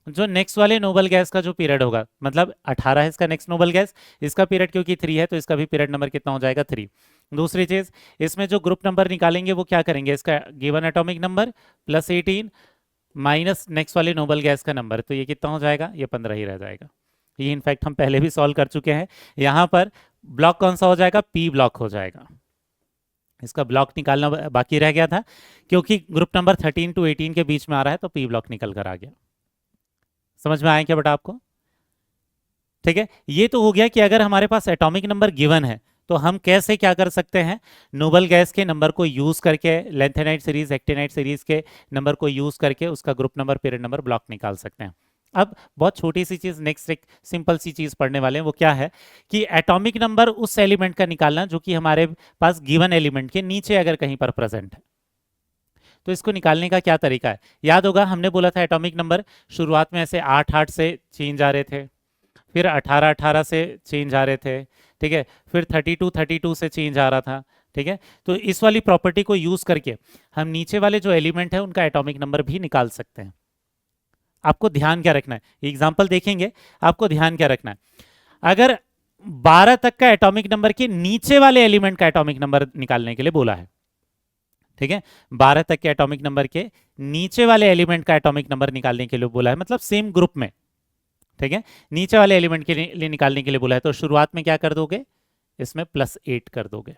जो नेक्स्ट वाले नोबल गैस का जो पीरियड होगा, मतलब 18 है इसका नेक्स्ट नोबल गैस, इसका पीरियड क्योंकि 3 है तो इसका भी पीरियड नंबर कितना हो जाएगा, 3। दूसरी चीज, इसमें जो ग्रुप नंबर निकालेंगे वो क्या करेंगे, इसका given atomic number +18 minus next वाले नोबल गैस का नंबर, तो ये कितना हो जाएगा, ये 15 ही रह जाएगा। ये इनफैक्ट हम पहले भी सॉल्व कर चुके हैं। यहाँ पर ब्लॉक कौन सा हो जाएगा, पी ब्लॉक हो जाएगा। इसका ब्लॉक निकालना बाकी रह गया था, क्योंकि ग्रुप नंबर 13 to 18 के बीच में आ रहा है तो पी ब्लॉक निकल कर आ गया। समझ में आया क्या बेटा आपको, ठीक है। ये तो हो गया कि अगर हमारे पास एटॉमिक नंबर गिवन है तो हम कैसे क्या कर सकते हैं, नोबल गैस के नंबर को यूज करके, लेंथेनाइड सीरीज एक्टिनाइड सीरीज के नंबर को यूज करके उसका group number period number block निकाल सकते हैं। अब बहुत छोटी सी चीज, नेक्स्ट एक सिंपल सी चीज पढ़ने वाले हैं, वो क्या है कि एटॉमिक नंबर उस एलिमेंट का निकालना जो कि हमारे पास गिवन एलिमेंट के नीचे अगर कहीं पर प्रेजेंट है। तो इसको निकालने का क्या तरीका है, याद होगा हमने बोला था एटॉमिक नंबर शुरुआत में ऐसे 8-8 से चेंज आ रहे थे, फिर 18-18 से चेंज आ रहे थे, ठीक है, फिर 32-32 से चेंज आ रहा था, ठीक है। तो इस वाली प्रॉपर्टी को यूज करके हम नीचे वाले जो एलिमेंट है उनका एटॉमिक नंबर भी निकाल सकते हैं। आपको ध्यान क्या रखना है, एग्जाम्पल देखेंगे, आपको ध्यान क्या रखना है, अगर 12 तक का एटॉमिक नंबर के नीचे वाले एलिमेंट का एटॉमिक नंबर निकालने के लिए बोला है, ठीक है, 12 तक के एटॉमिक नंबर के नीचे वाले एलिमेंट का एटॉमिक नंबर निकालने के लिए बोला है, मतलब सेम ग्रुप में, ठीक है, नीचे वाले एलिमेंट के लिए निकालने के लिए बोला है। तो शुरुआत में क्या कर दोगे, इसमें +8 कर दोगे,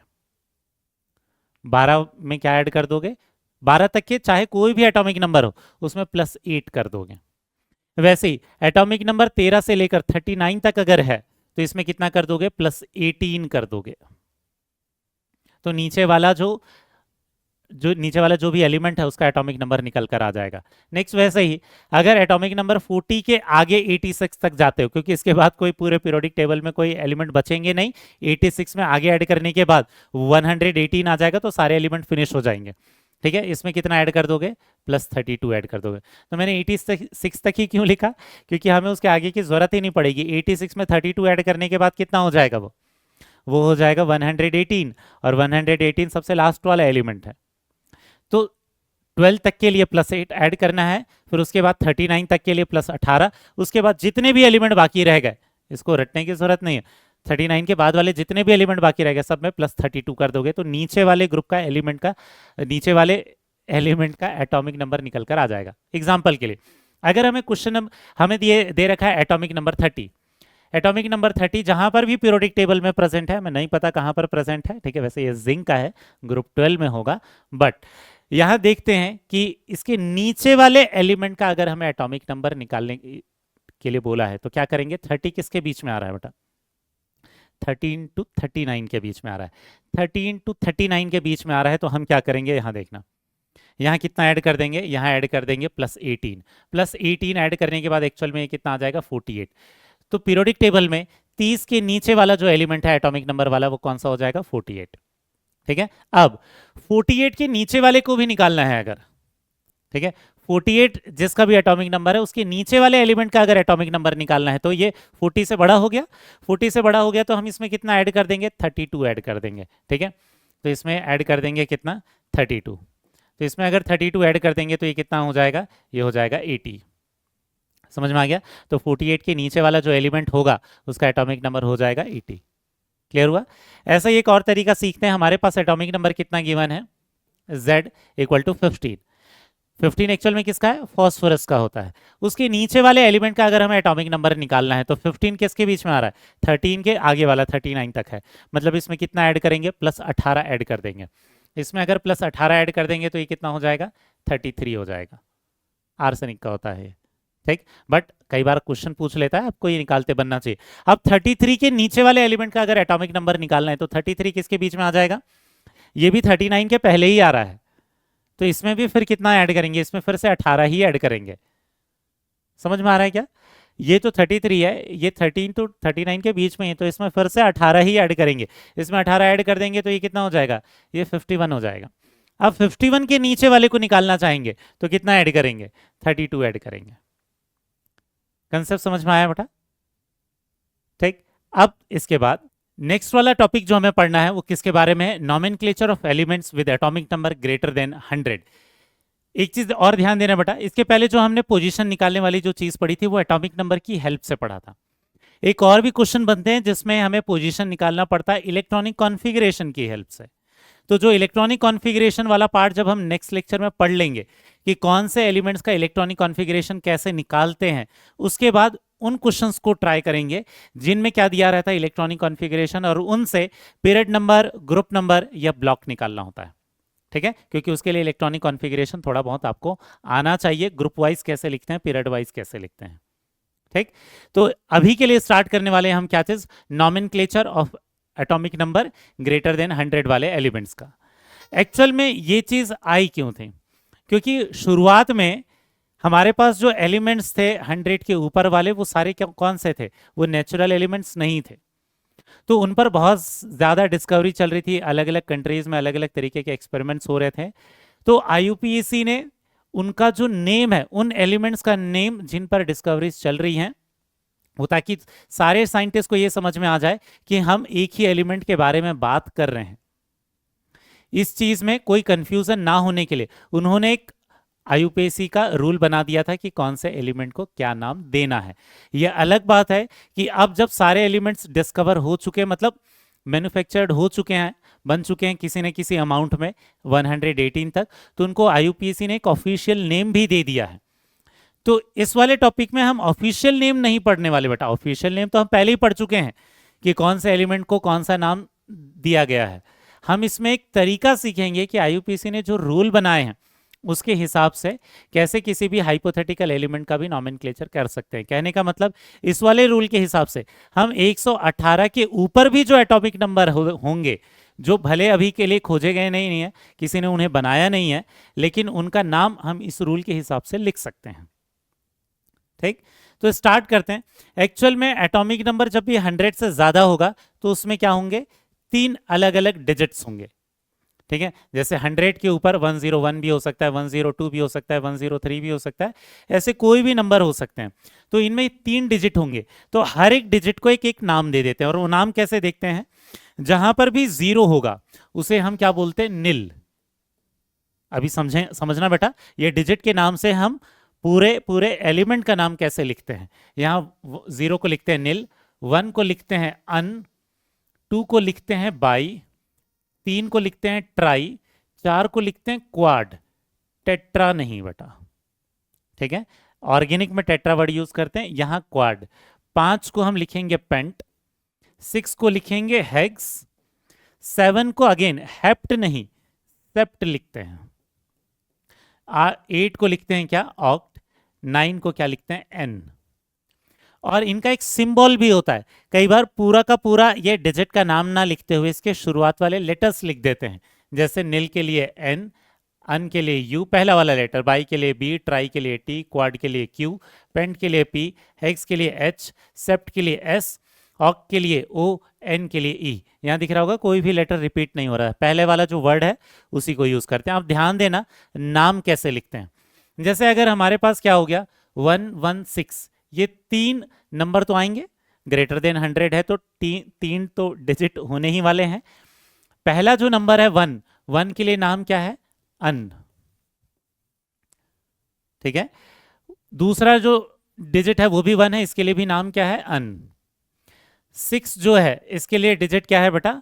12 में क्या ऐड कर दोगे, 12 तक के चाहे कोई भी एटॉमिक नंबर हो उसमें +8 कर दोगे। वैसे ही एटॉमिक नंबर 13 से लेकर 39 तक अगर है तो इसमें कितना कर दोगे, +18 कर दोगे। तो नीचे वाला जो भी एलिमेंट है उसका एटॉमिक नंबर निकल कर आ जाएगा। नेक्स्ट वैसे ही अगर एटॉमिक नंबर 40 के आगे 86 तक जाते हो, क्योंकि इसके बाद कोई पूरे पीरियोडिक टेबल में कोई एलिमेंट बचेंगे नहीं, 86 में आगे ऐड करने के बाद 118 आ जाएगा तो सारे एलिमेंट फिनिश हो जाएंगे, ठीक है। इसमें कितना ऐड कर दोगे, +32 ऐड कर दोगे। तो मैंने 86 तक ही क्यों लिखा, क्योंकि हमें उसके आगे की जरूरत ही नहीं पड़ेगी। 86 में 32 ऐड करने के बाद कितना हो जाएगा, वो हो जाएगा 118, और 118 सबसे लास्ट वाला एलिमेंट है। तो 12 तक के लिए +8 ऐड करना है, फिर उसके बाद 39 तक के लिए +18, उसके बाद जितने भी एलिमेंट बाकी रह गए, इसको रटने की जरूरत नहीं है, 39 के बाद वाले जितने भी एलिमेंट बाकी रह गए सब में +32 कर दोगे, तो नीचे वाले ग्रुप का नीचे वाले एलिमेंट का एटॉमिक नंबर निकल कर आ जाएगा। एग्जाम्पल के लिए अगर हमें क्वेश्चन हमें दे रखा है एटॉमिक नंबर 30, एटॉमिक नंबर 30 जहां पर भी पीरियोडिक टेबल में प्रेजेंट है, मैं नहीं पता कहां पर प्रेजेंट है, ठीक है, वैसे ये जिंक का है, ग्रुप 12 में होगा, बट यहां देखते हैं कि इसके नीचे वाले एलिमेंट का अगर हमें एटॉमिक नंबर निकालने के लिए बोला है तो क्या करेंगे, 30 किसके बीच में आ रहा है बेटा, 13 to 39 के बीच में आ रहा है, 13 to 39 के बीच में आ रहा है, तो हम क्या करेंगे, यहां देखना, यहाँ कितना ऐड कर देंगे, यहाँ ऐड कर देंगे +18 ऐड करने के बाद एक्चुअल में कितना आ जाएगा, 48। तो पीरियोडिक टेबल में 30 के नीचे वाला जो एलिमेंट है एटॉमिक नंबर वाला वो कौन सा हो जाएगा, 48, ठीक है। अब 48 के नीचे वाले को भी निकालना है अगर, ठीक है, 48 जिसका भी एटॉमिक नंबर है उसके नीचे वाले एलिमेंट का अगर एटॉमिक नंबर निकालना है तो ये 40 से बड़ा हो गया, 40 से बड़ा हो गया तो हम इसमें कितना ऐड कर देंगे, 32 ऐड कर देंगे, ठीक है। तो इसमें ऐड कर देंगे कितना, 32। तो इसमें अगर 32 ऐड कर देंगे तो ये कितना हो जाएगा, ये हो जाएगा 80। समझ में आ गया, तो 48 के नीचे वाला जो एलिमेंट होगा उसका एटॉमिक नंबर हो जाएगा 80। क्लियर हुआ। ऐसा ही एक और तरीका सीखते हैं, हमारे पास एटॉमिक नंबर कितना गिवन है, Z = 15। 15 एक्चुअल में किसका है, फॉस्फोरस का होता है। उसके नीचे वाले एलिमेंट का अगर हमें एटॉमिक नंबर निकालना है तो 15 किसके बीच में आ रहा है, 13 के आगे वाला 39 तक है, मतलब इसमें कितना ऐड करेंगे, +18 ऐड कर देंगे। इसमें अगर +18 ऐड कर देंगे तो ये कितना हो जाएगा, 33 हो जाएगा। आर्सेनिक का होता है, ठीक। बट कई बार क्वेश्चन पूछ लेता है, आपको ये निकालते बनना चाहिए। अब 33 के नीचे वाले एलिमेंट का अगर एटॉमिक नंबर निकालना है तो 33 किसके बीच में आ जाएगा, ये भी 39 के पहले ही आ रहा है, तो इसमें भी फिर कितना ऐड करेंगे, इसमें फिर से 18 ही ऐड करेंगे। समझ में आ रहा है क्या, ये तो 33 है, ये 13 to 39 के बीच में है, तो इसमें फिर से 18 ही ऐड करेंगे, इसमें 18 ऐड कर देंगे तो ये कितना हो जाएगा, ये 51 हो जाएगा। अब 51 के नीचे वाले को निकालना चाहेंगे तो कितना ऐड करेंगे, 32 ऐड करेंगे। कंसेप्ट समझ में आया बेटा? ठीक। अब इसके बाद नेक्स्ट वाला टॉपिक जो हमें पढ़ना है वो किसके बारे में है, nomenclature of elements with atomic number greater than 100। एक चीज और ध्यान देना बेटा, इसके पहले जो हमने पोजीशन निकालने वाली जो चीज पढ़ी थी वो एटॉमिक नंबर की हेल्प से पढ़ा था। एक और भी क्वेश्चन बनते हैं जिसमें हमें पोजीशन निकालना पड़ता है इलेक्ट्रॉनिक कॉन्फ़िगरेशन की हेल्प से। तो जो इलेक्ट्रॉनिक कॉन्फ़िगरेशन वाला पार्ट जब हम नेक्स्ट लेक्चर में पढ़ लेंगे कि कौन से एलिमेंट्स का इलेक्ट्रॉनिक कॉन्फ़िगरेशन कैसे निकालते हैं, उसके बाद उन क्वेश्चंस को ट्राई करेंगे जिनमें क्या दिया रहता है इलेक्ट्रॉनिक कॉन्फ़िगरेशन, और उनसे पीरियड नंबर, ग्रुप नंबर या ब्लॉक निकालना होता है। ठीक है, क्योंकि उसके लिए इलेक्ट्रॉनिक कॉन्फ़िगरेशन थोड़ा बहुत आपको आना चाहिए, ग्रुप वाइज कैसे लिखते हैं, पीरियड वाइज कैसे लिखते हैं। ठीक, तो अभी के लिए स्टार्ट करने वाले हैं हम क्या चीज, nomenclature of atomic number greater than 100 वाले एलिमेंट्स का। एक्चुअल में ये चीज आई क्यों थी, क्योंकि शुरुआत में हमारे पास जो एलिमेंट्स थे 100 के ऊपर वाले वो सारे कौन से थे, वो नेचुरल एलिमेंट्स नहीं थे। तो उन पर बहुत ज्यादा डिस्कवरी चल रही थी, अलग अलग कंट्रीज में अलग अलग तरीके के एक्सपेरिमेंट्स हो रहे थे। तो आईयूपीएसी ने उनका जो नेम है, उन एलिमेंट्स का नेम जिन पर डिस्कवरीज चल रही हैं, वो ताकि सारे साइंटिस्ट को ये समझ में आ जाए कि हम एक ही एलिमेंट के बारे में बात कर रहे हैं, इस चीज में कोई कंफ्यूजन ना होने के लिए उन्होंने एक आईयूपीएसी का रूल बना दिया था कि कौन से एलिमेंट को क्या नाम देना है। यह अलग बात है कि अब जब सारे एलिमेंट्स डिस्कवर हो चुके, मतलब मैन्युफैक्चर्ड हो चुके हैं, बन चुके हैं किसी न किसी अमाउंट में 118 तक, तो उनको आईयूपीएसी ने एक ऑफिशियल नेम भी दे दिया है। तो इस वाले टॉपिक में हम ऑफिशियल नेम नहीं पढ़ने वाले बेटा, ऑफिशियल नेम तो हम पहले ही पढ़ चुके हैं कि कौन से एलिमेंट को कौन सा नाम दिया गया है। हम इसमें एक तरीका सीखेंगे कि आईयूपीएसी ने जो रूल बनाए हैं उसके हिसाब से कैसे किसी भी हाइपोथेटिकल एलिमेंट का भी नॉमेनक्लेचर कर सकते हैं। कहने का मतलब इस वाले रूल के हिसाब से हम 118 के ऊपर भी जो एटॉमिक नंबर होंगे, जो भले अभी के लिए खोजे गए नहीं है, किसी ने उन्हें बनाया नहीं है, लेकिन उनका नाम हम इस रूल के हिसाब से लिख सकते हैं। ठीक, तो स्टार्ट करते हैं। एक्चुअल में एटॉमिक नंबर जब भी 100 से ज्यादा होगा तो उसमें क्या होंगे, 3 अलग अलग डिजिट्स होंगे। ठीक है, जैसे 100 के ऊपर 101 भी हो सकता है, 102 भी हो सकता है, 103 भी हो सकता है, ऐसे कोई भी नंबर हो सकते हैं। तो इनमें 3 डिजिट होंगे, तो हर एक डिजिट को एक एक नाम दे देते हैं। और वो नाम कैसे देखते हैं, जहां पर भी 0 होगा उसे हम क्या बोलते हैं, निल। अभी समझना बेटा, ये डिजिट के नाम से हम पूरे एलिमेंट का नाम कैसे लिखते हैं। यहाँ 0 को लिखते हैं निल, 1 को लिखते हैं अन, 2 को लिखते हैं बाई, 3 को लिखते हैं ट्राई, 4 को लिखते हैं क्वाड, टेट्रा नहीं बेटा। ठीक है, ऑर्गेनिक में टेट्रा वर्ड यूज करते हैं, यहां क्वाड। 5 को हम लिखेंगे पेंट, 6 को लिखेंगे हेक्स, 7 को अगेन हेप्ट नहीं सेप्ट लिखते हैं, 8 को लिखते हैं क्या, ऑक्ट, 9 को क्या लिखते हैं, एन। और इनका एक सिंबल भी होता है, कई बार पूरा का पूरा ये डिजिट का नाम ना लिखते हुए इसके शुरुआत वाले लेटर्स लिख देते हैं। जैसे निल के लिए एन, अन के लिए यू पहला वाला लेटर, बाई के लिए बी, ट्राई के लिए टी, क्वाड के लिए क्यू, पेंट के लिए पी, हेक्स के लिए एच, सेप्ट के लिए एस, ऑक के लिए ओ, एन के लिए ई। यहाँ दिख रहा होगा कोई भी लेटर रिपीट नहीं हो रहा है, पहले वाला जो वर्ड है उसी को यूज करते हैं। आप ध्यान देना नाम कैसे लिखते हैं। जैसे अगर हमारे पास क्या हो गया 116, ये 3 नंबर तो आएंगे, ग्रेटर देन 100 है तो 3 तो डिजिट होने ही वाले हैं। पहला जो नंबर है 1 के लिए नाम क्या है, अन। ठीक है, दूसरा जो डिजिट है वो भी 1 है, इसके लिए भी नाम क्या है, अन। 6 जो है इसके लिए डिजिट क्या है बेटा,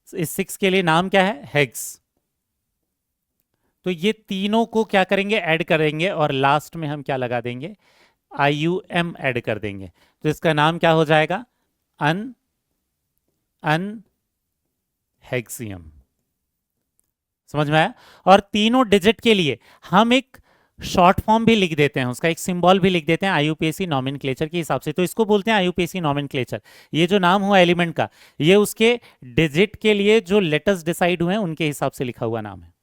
इस 6 के लिए नाम क्या है, हेक्स। तो ये तीनों को क्या करेंगे, ऐड करेंगे, और लास्ट में हम क्या लगा देंगे, IUM ऐड कर देंगे। तो इसका नाम क्या हो जाएगा, अन हेक्सियम। समझ में आया। और तीनों डिजिट के लिए हम एक शॉर्ट फॉर्म भी लिख देते हैं, उसका एक सिंबल भी लिख देते हैं आईयूपीएसी नॉमेनक्लेचर के हिसाब से। तो इसको बोलते हैं आईयूपीएसी नॉमेनक्लेचर। ये जो नाम हुआ एलिमेंट का, ये उसके डिजिट के लिए जो लेटर्स डिसाइड हुए हैं उनके हिसाब से लिखा हुआ नाम है।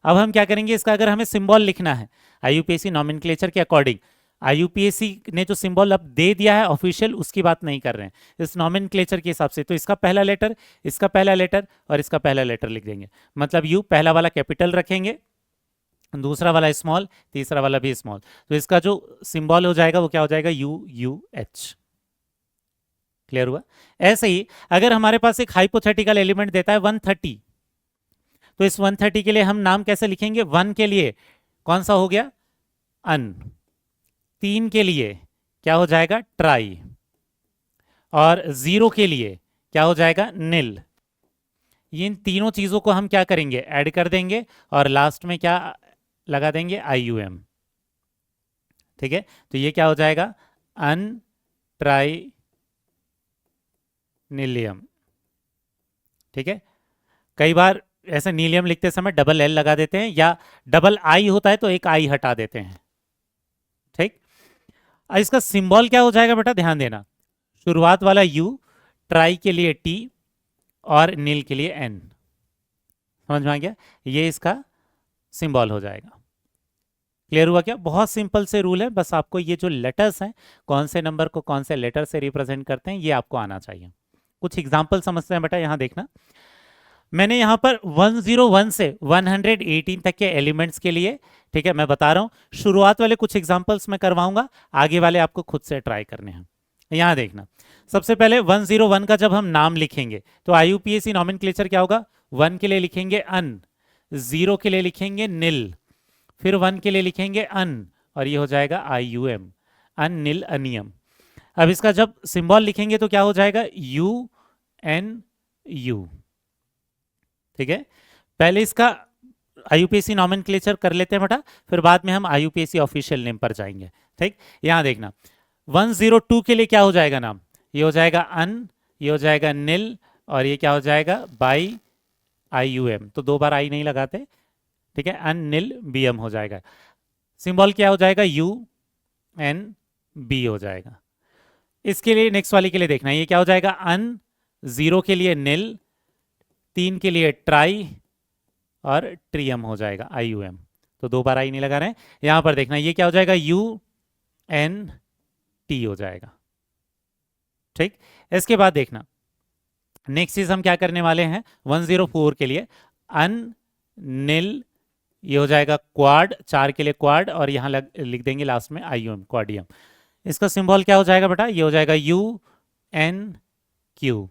अब हम क्या करेंगे, इसका अगर हमें सिंबल लिखना है आईयूपीएसी नॉमेनक्लेचर के अकॉर्डिंग, आईयूपीएसी ने जो सिंबल अब दे दिया है ऑफिशियल, उसकी बात नहीं कर रहे हैं इस नॉमेनक्लेचर के हिसाब से। तो इसका पहला लेटर, इसका पहला लेटर और इसका पहला लेटर लिख देंगे। मतलब यू पहला वाला कैपिटल रखेंगे, दूसरा वाला स्मॉल, तीसरा वाला भी स्मॉल। तो इसका जो सिंबल हो जाएगा वो क्या हो जाएगा, यू यू एच। क्लियर हुआ? ऐसे ही अगर हमारे पास एक हाइपोथेटिकल एलिमेंट देता है 130, तो इस 130 के लिए हम नाम कैसे लिखेंगे? 1 के लिए कौन सा हो गया, अन। 3 के लिए क्या हो जाएगा, ट्राई। और 0 के लिए क्या हो जाएगा, नील। इन तीनों चीजों को हम क्या करेंगे, ऐड कर देंगे और लास्ट में क्या लगा देंगे, IUM। ठीक है, तो ये क्या हो जाएगा, अन ट्राई नीलियम। ठीक है, कई बार ऐसे नीलियम लिखते समय डबल एल लगा देते हैं, या डबल आई होता है तो एक आई हटा देते हैं। ठीक, इसका सिंबल क्या हो जाएगा बेटा, ध्यान देना, शुरुआत वाला यू, ट्राई के लिए टी और नील के लिए एन। समझ में आ गया? ये इसका सिंबल हो जाएगा। क्लियर हुआ क्या? बहुत सिंपल से रूल है, बस आपको ये जो लेटर्स हैं, कौन से नंबर को कौन से लेटर से रिप्रेजेंट करते हैं, ये आपको आना चाहिए। कुछ एग्जाम्पल समझते हैं बेटा, यहां देखना। मैंने यहां पर 101 से 118 तक के एलिमेंट्स के लिए, ठीक है, मैं बता रहा हूं, शुरुआत वाले कुछ एग्जाम्पल्स मैं करवाऊंगा, आगे वाले आपको खुद से ट्राई करने हैं। यहां देखना, सबसे पहले 101 का जब हम नाम लिखेंगे तो IUPAC नॉमेनक्लेचर क्या होगा, 1 के लिए लिखेंगे अन, 0 के लिए लिखेंगे नील, फिर 1 के लिए लिखेंगे अन, और ये हो जाएगा IUM, अन नील अनियम। अब इसका जब सिंबल लिखेंगे तो क्या हो जाएगा, UNU। ठीक है, पहले इसका IUPAC नॉमेनक्लेचर कर लेते हैं बेटा, फिर बाद में हम IUPAC ऑफिशियल नेम पर जाएंगे। ठीक, यहां देखना 102 के लिए क्या हो जाएगा नाम, ये हो जाएगा अन, ये हो जाएगा नील, और ये क्या हो जाएगा, बाई IUM। तो 2 बार आई नहीं लगाते, ठीक है, अन नील BM हो जाएगा। सिंबल क्या हो जाएगा, UNB हो जाएगा। इसके लिए नेक्स्ट वाली के लिए देखना, ये क्या हो जाएगा, अन, 0 के लिए नील, 3 के लिए ट्राई और ट्रियम हो जाएगा IUM। तो 2 बार आई नहीं लगा रहे हैं। यहां पर देखना, ये क्या हो जाएगा, UNT हो जाएगा। ठीक, इसके बाद देखना नेक्स्ट चीज हम क्या करने वाले हैं, 104 के लिए अन नील, ये हो जाएगा क्वाड, 4 के लिए क्वाड, और यहां लिख देंगे लास्ट में IUM, क्वाडियम। इसका सिंबल क्या हो जाएगा बेटा, ये हो जाएगा UNQ।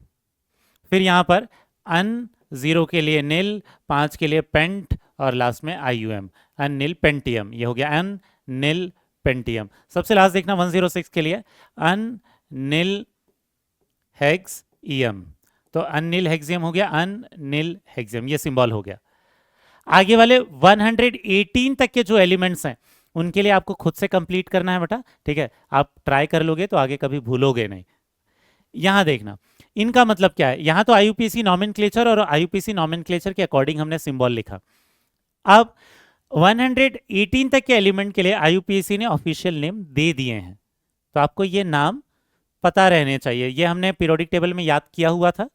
फिर यहां पर अन, 0 के लिए नील, 5 के लिए पेंट, और लास्ट में IUM, अन नील पेंटियम। ये हो गया अन नील पेंटियम। सबसे लास्ट देखना 106 के लिए अन नील हेक्सियम। तो अन नील हेक्सियम हो गया, अन नील हेक्सियम, ये सिंबल हो गया। आगे वाले 118 तक के जो एलिमेंट्स हैं उनके लिए आपको खुद से कंप्लीट करना है बेटा। ठीक है, आप ट्राई कर लोगे तो आगे कभी भूलोगे नहीं। यहां देखना, इनका मतलब क्या है, यहां तो IUPAC नॉमेनक्लेचर और IUPAC नॉमेनक्लेचर के अकॉर्डिंग हमने सिंबल लिखा। अब 118 तक के एलिमेंट के लिए IUPAC ने ऑफिशियल नेम दे दिए हैं, तो आपको ये नाम पता रहने चाहिए। ये हमने पीरियोडिक टेबल में याद किया हुआ था।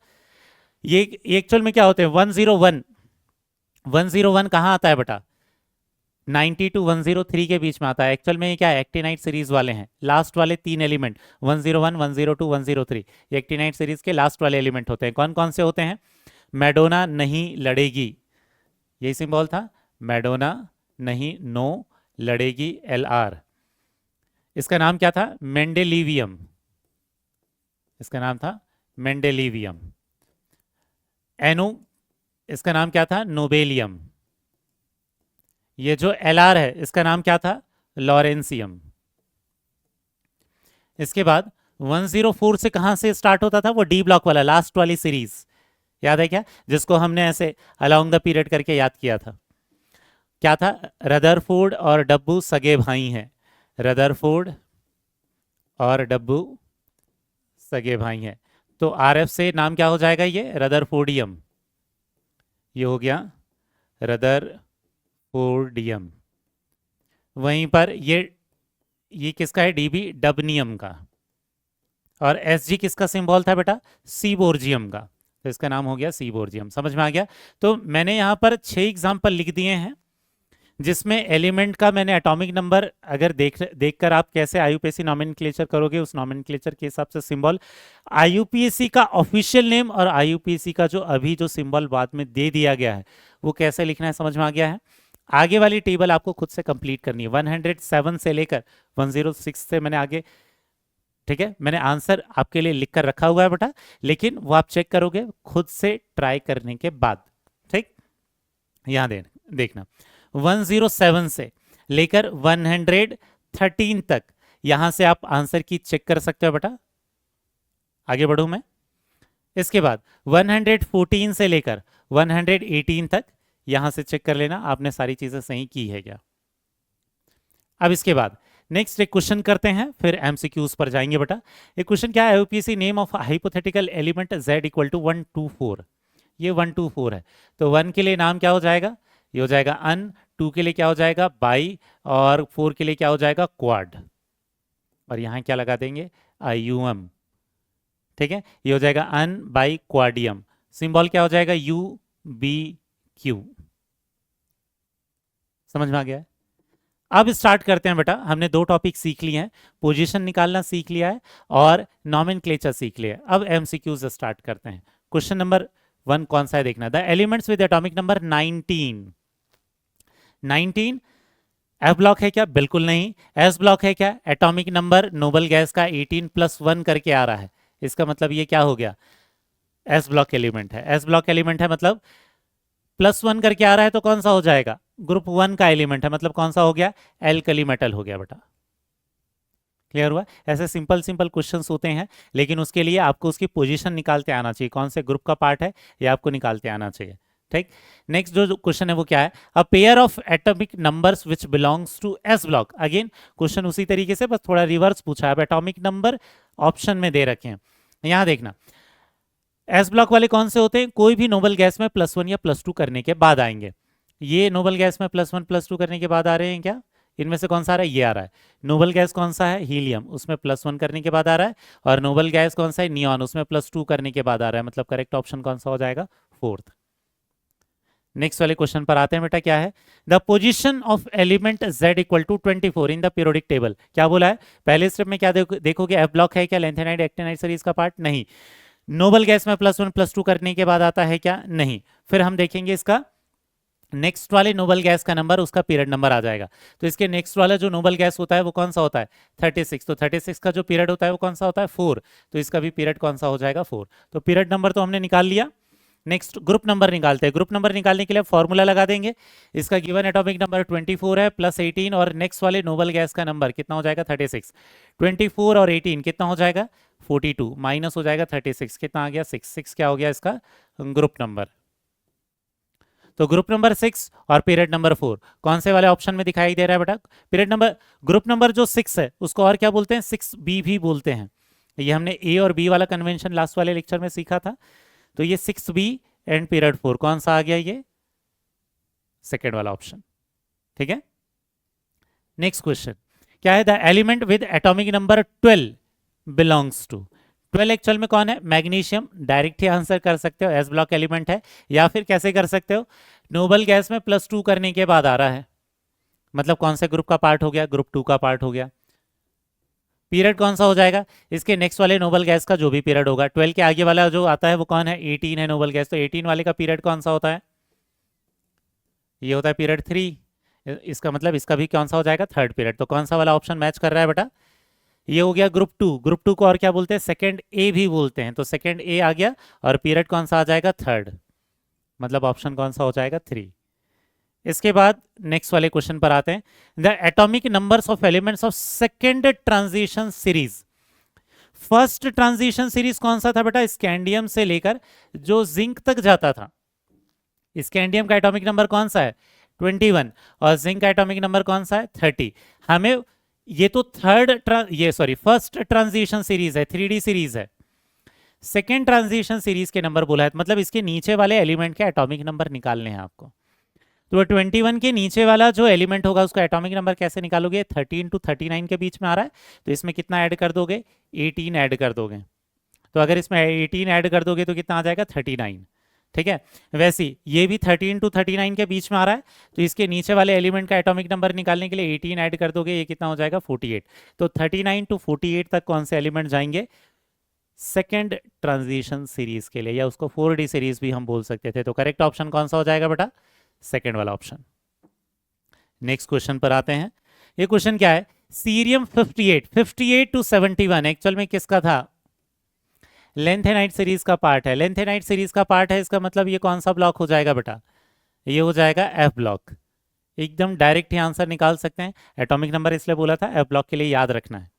ये एक्चुअल में क्या होते हैं, 101 कहाँ आता है बेटा, 90 to 103 के बीच में आता है। एक्चुअल में ये क्या है, एक्टिनाइट सीरीज वाले हैं, लास्ट वाले 3 एलिमेंट 101, 102, 103 ये एक्टिनाइट सीरीज के लास्ट वाले एलिमेंट होते हैं। कौन कौन से होते हैं, मैडोना नहीं लड़ेगी, यही सिंबल था, मैडोना नहीं, नो, लड़ेगी LR। इसका नाम क्या था, मेंडेलिवियम, इसका नाम था मेंडेलिवियम। एनो, इसका नाम क्या था, नोबेलियम। ये जो LR है इसका नाम क्या था, लॉरेंसियम। इसके बाद 104 से कहां से स्टार्ट होता था, वो डी ब्लॉक वाला लास्ट वाली सीरीज, याद है क्या, जिसको हमने ऐसे अलोंग द पीरियड करके याद किया था। क्या था, रदरफोर्ड और डब्बू सगे भाई हैं, रदरफोर्ड और डब्बू सगे भाई हैं। तो RF से नाम क्या हो जाएगा, ये रदरफोर्डियम, ये हो गया रदरफोर्डियम। वहीं पर ये किसका है, DB डबनियम का। और SG किसका सिंबल था बेटा, सीबोर्जियम का, तो इसका नाम हो गया सीबोर्जियम। समझ में आ गया? तो मैंने यहां पर 6 एग्जाम्पल लिख दिए हैं। जिसमें एलिमेंट का मैंने एटॉमिक नंबर अगर देखकर आप कैसे आईयूपीएसी नॉमेनक्लेचर करोगे, उस नॉमेनक्लेचर के हिसाब से सिंबल, आईयूपीएसी का ऑफिशियल नेम और आईयूपीएसी का जो अभी जो सिंबल बाद में दे दिया गया है वो कैसे लिखना है समझ में आ गया है। आगे वाली टेबल आपको खुद से कंप्लीट करनी है, 107 से लेकर 106 से मैंने आगे, ठीक है, मैंने आंसर आपके लिए लिख कर रखा हुआ है बेटा, लेकिन वो आप चेक करोगे खुद से ट्राई करने के बाद। ठीक, यहां देखना 107 से लेकर 113 तक, यहां से आप आंसर की चेक कर सकते हो बेटा। आगे बढ़ू मैं, इसके बाद 114 से लेकर 118 तक, यहां से चेक कर लेना आपने सारी चीजें सही की है क्या। अब इसके बाद नेक्स्ट एक क्वेश्चन करते हैं, फिर एमसीक्यूज पर जाएंगे बेटा। एक क्वेश्चन क्या है, UPSC name of hypothetical element z equal to 124, ये 124 है, तो 1 के लिए नाम क्या हो जाएगा, ये हो जाएगा अन, 2 के लिए क्या हो जाएगा बाई, और 4 के लिए क्या हो जाएगा क्वाड, और यहां क्या लगा देंगे IUM। ठीक है, ये हो जाएगा अन बाई क्वाडियम, सिंबल क्या हो जाएगा UBQ। समझ में आ गया है। अब स्टार्ट करते हैं बेटा, हमने 2 टॉपिक सीख लिए हैं, पोजीशन निकालना सीख लिया है और नॉमेनक्लेचर सीख लिया है। अब एमसीक्यूज स्टार्ट करते हैं। क्वेश्चन नंबर 1 कौन सा है देखना, the elements with atomic number 19 F block है क्या, बिल्कुल नहीं। एस ब्लॉक है क्या, एटॉमिक नंबर नोबल गैस का 18 + 1 करके आ रहा है, इसका मतलब ये क्या हो गया, एस ब्लॉक एलिमेंट है। एस ब्लॉक एलिमेंट है मतलब +1 करके आ रहा है, तो कौन सा हो जाएगा, ग्रुप 1 का एलिमेंट है, मतलब कौन सा हो गया, एल्कली मेटल हो गया बेटा। क्लियर हुआ। ऐसे सिंपल सिंपल क्वेश्चंस होते हैं, लेकिन उसके लिए आपको उसकी पोजीशन निकालते आना चाहिए, कौन से ग्रुप का पार्ट है ये आपको निकालते आना चाहिए। ठीक, नेक्स्ट जो क्वेश्चन है वो क्या है, a pair of atomic numbers which belongs to S block. Again question उसी तरीके से, बस थोड़ा रिवर्स पूछा है। अब एटॉमिक नंबर ऑप्शन में दे रखे हैं, यहां देखना एस ब्लॉक वाले कौन से होते हैं, कोई भी नोबल गैस में +1 या +2 करने के बाद आएंगे। ये नोबल गैस में +1 +2 करने के बाद आ रहे हैं क्या, इनमें से कौन सा आ रहा है, ये आ रहा है। नोबल गैस कौन सा है, हीलियम, उसमें +1 करने के बाद आ रहा है। और नोबल गैस कौन सा है, नियॉन, उसमें +2 करने के बाद आ रहा है, मतलब करेक्ट ऑप्शन कौन सा हो जाएगा, 4th। नेक्स्ट वाले क्वेश्चन पर आते हैं बेटा, क्या है, the position of element z equal to 24 in the periodic table. क्या बोला है, पहले स्टेप में क्या देखोगे, एफ ब्लॉक है क्या, लैंथेनाइड एक्टिनाइड सीरीज का पार्ट, नहीं। नोबल गैस में +1 +2 करने के बाद आता है क्या, नहीं। फिर हम देखेंगे इसका नेक्स्ट वाले नोबल गैस का नंबर, उसका पीरियड नंबर आ जाएगा। तो इसके नेक्स्ट वाला जो नोबल गैस होता है वो कौन सा होता है, 36। तो 36 का जो पीरियड होता है वो कौन सा होता है, 4। तो इसका भी पीरियड कौन सा हो जाएगा, 4। तो पीरियड नंबर तो हमने निकाल लिया। नेक्स्ट ग्रुप नंबर निकालते हैं। ग्रुप नंबर निकालने के लिए फॉर्मूला लगा देंगे, इसका गिवन एटॉमिक नंबर 24 है +18, और नेक्स्ट वाले नोबल गैस का नंबर कितना हो जाएगा, 36। 24 और 18 कितना हो जाएगा, 42, माइनस हो जाएगा 36, कितना आ गया, 6 क्या हो गया इसका ग्रुप नंबर। तो ग्रुप नंबर 6 और पीरियड नंबर 4 कौन से वाले ऑप्शन में दिखाई दे रहा है बेटा, पीरियड नंबर, ग्रुप नंबर जो 6 है उसको और क्या बोलते हैं, 6B भी बोलते हैं। ये हमने ए और बी वाला कन्वेंशन लास्ट वाले लेक्चर में सीखा था। तो ये 6B एंड पीरियड 4 कौन सा आ गया, ये सेकेंड वाला ऑप्शन। ठीक है, नेक्स्ट क्वेश्चन क्या है, the element with atomic number 12 belongs to. 12 actual में कौन है, मैग्नीशियम, डायरेक्ट ही आंसर कर सकते हो, एस ब्लॉक एलिमेंट है। या फिर कैसे कर सकते हो, नोबल गैस में +2 करने के बाद आ रहा है, मतलब कौन से ग्रुप का पार्ट हो गया, ग्रुप 2 का पार्ट हो गया। पीरियड कौन सा हो जाएगा, इसके नेक्स्ट वाले नोबल गैस का जो भी पीरियड होगा। 12 के आगे वाला जो आता है वो कौन है, 18 है नोबल गैस, तो 18 वाले का पीरियड कौन सा होता है, ये होता है पीरियड 3। इसका मतलब इसका भी कौन सा हो जाएगा, 3rd पीरियड। तो कौन सा वाला ऑप्शन मैच कर रहा है बेटा, ये हो गया ग्रुप 2। ग्रुप 2 को और क्या बोलते हैं, सेकंड ए भी बोलते हैं। तो सेकंड ए आ गया, और पीरियड कौन सा आ जाएगा, 3rd, मतलब ऑप्शन कौन सा हो जाएगा, 3। इसके बाद नेक्स्ट वाले क्वेश्चन पर आते हैं, the atomic numbers of elements of second transition series. First transition series कौन सा था बेटा, स्कैंडियम से लेकर जो जिंक तक जाता था। स्कैंडियम का एटॉमिक नंबर कौन सा है, 21, और जिंक का एटॉमिक नंबर कौन सा है, 30। हमें ये तो फर्स्ट ट्रांजिशन सीरीज है, 3D सीरीज है। सेकेंड ट्रांजिशन सीरीज के नंबर बोला है, मतलब इसके नीचे वाले एलिमेंट के एटॉमिक नंबर निकालने हैं आपको। तो 21 के नीचे वाला जो एलिमेंट होगा उसका एटॉमिक नंबर कैसे निकालोगे, 13 to 39 के बीच में आ रहा है, तो इसमें कितना ऐड कर दोगे, 18 ऐड कर दोगे। तो अगर इसमें 18 ऐड कर दोगे तो कितना आ जाएगा, 39। ठीक है। वैसे ही ये भी 13 to 39 के बीच में आ रहा है, तो इसके नीचे वाले एलिमेंट का एटॉमिक नंबर निकालने के लिए 18 ऐड कर दोगे, ये कितना हो जाएगा 48। तो 39 to 48 तक कौन से एलिमेंट जाएंगे सेकेंड ट्रांजिशन सीरीज के लिए, या उसको 4D सीरीज भी हम बोल सकते थे। तो करेक्ट ऑप्शन कौन सा हो जाएगा बेटा, सेकेंड वाला ऑप्शन। नेक्स्ट क्वेश्चन पर आते हैं। ये क्वेश्चन क्या है, सीरियम 58 to 71 एक्चुअल में किसका था, लेंथेनाइट सीरीज का पार्ट है। लेंथेनाइट सीरीज का पार्ट है, इसका मतलब ये कौन सा ब्लॉक हो जाएगा बेटा, ये हो जाएगा एफ ब्लॉक। एकदम डायरेक्ट ही आंसर निकाल सकते हैं, एटॉमिक नंबर इसलिए बोला था, एफ ब्लॉक के लिए याद रखना है।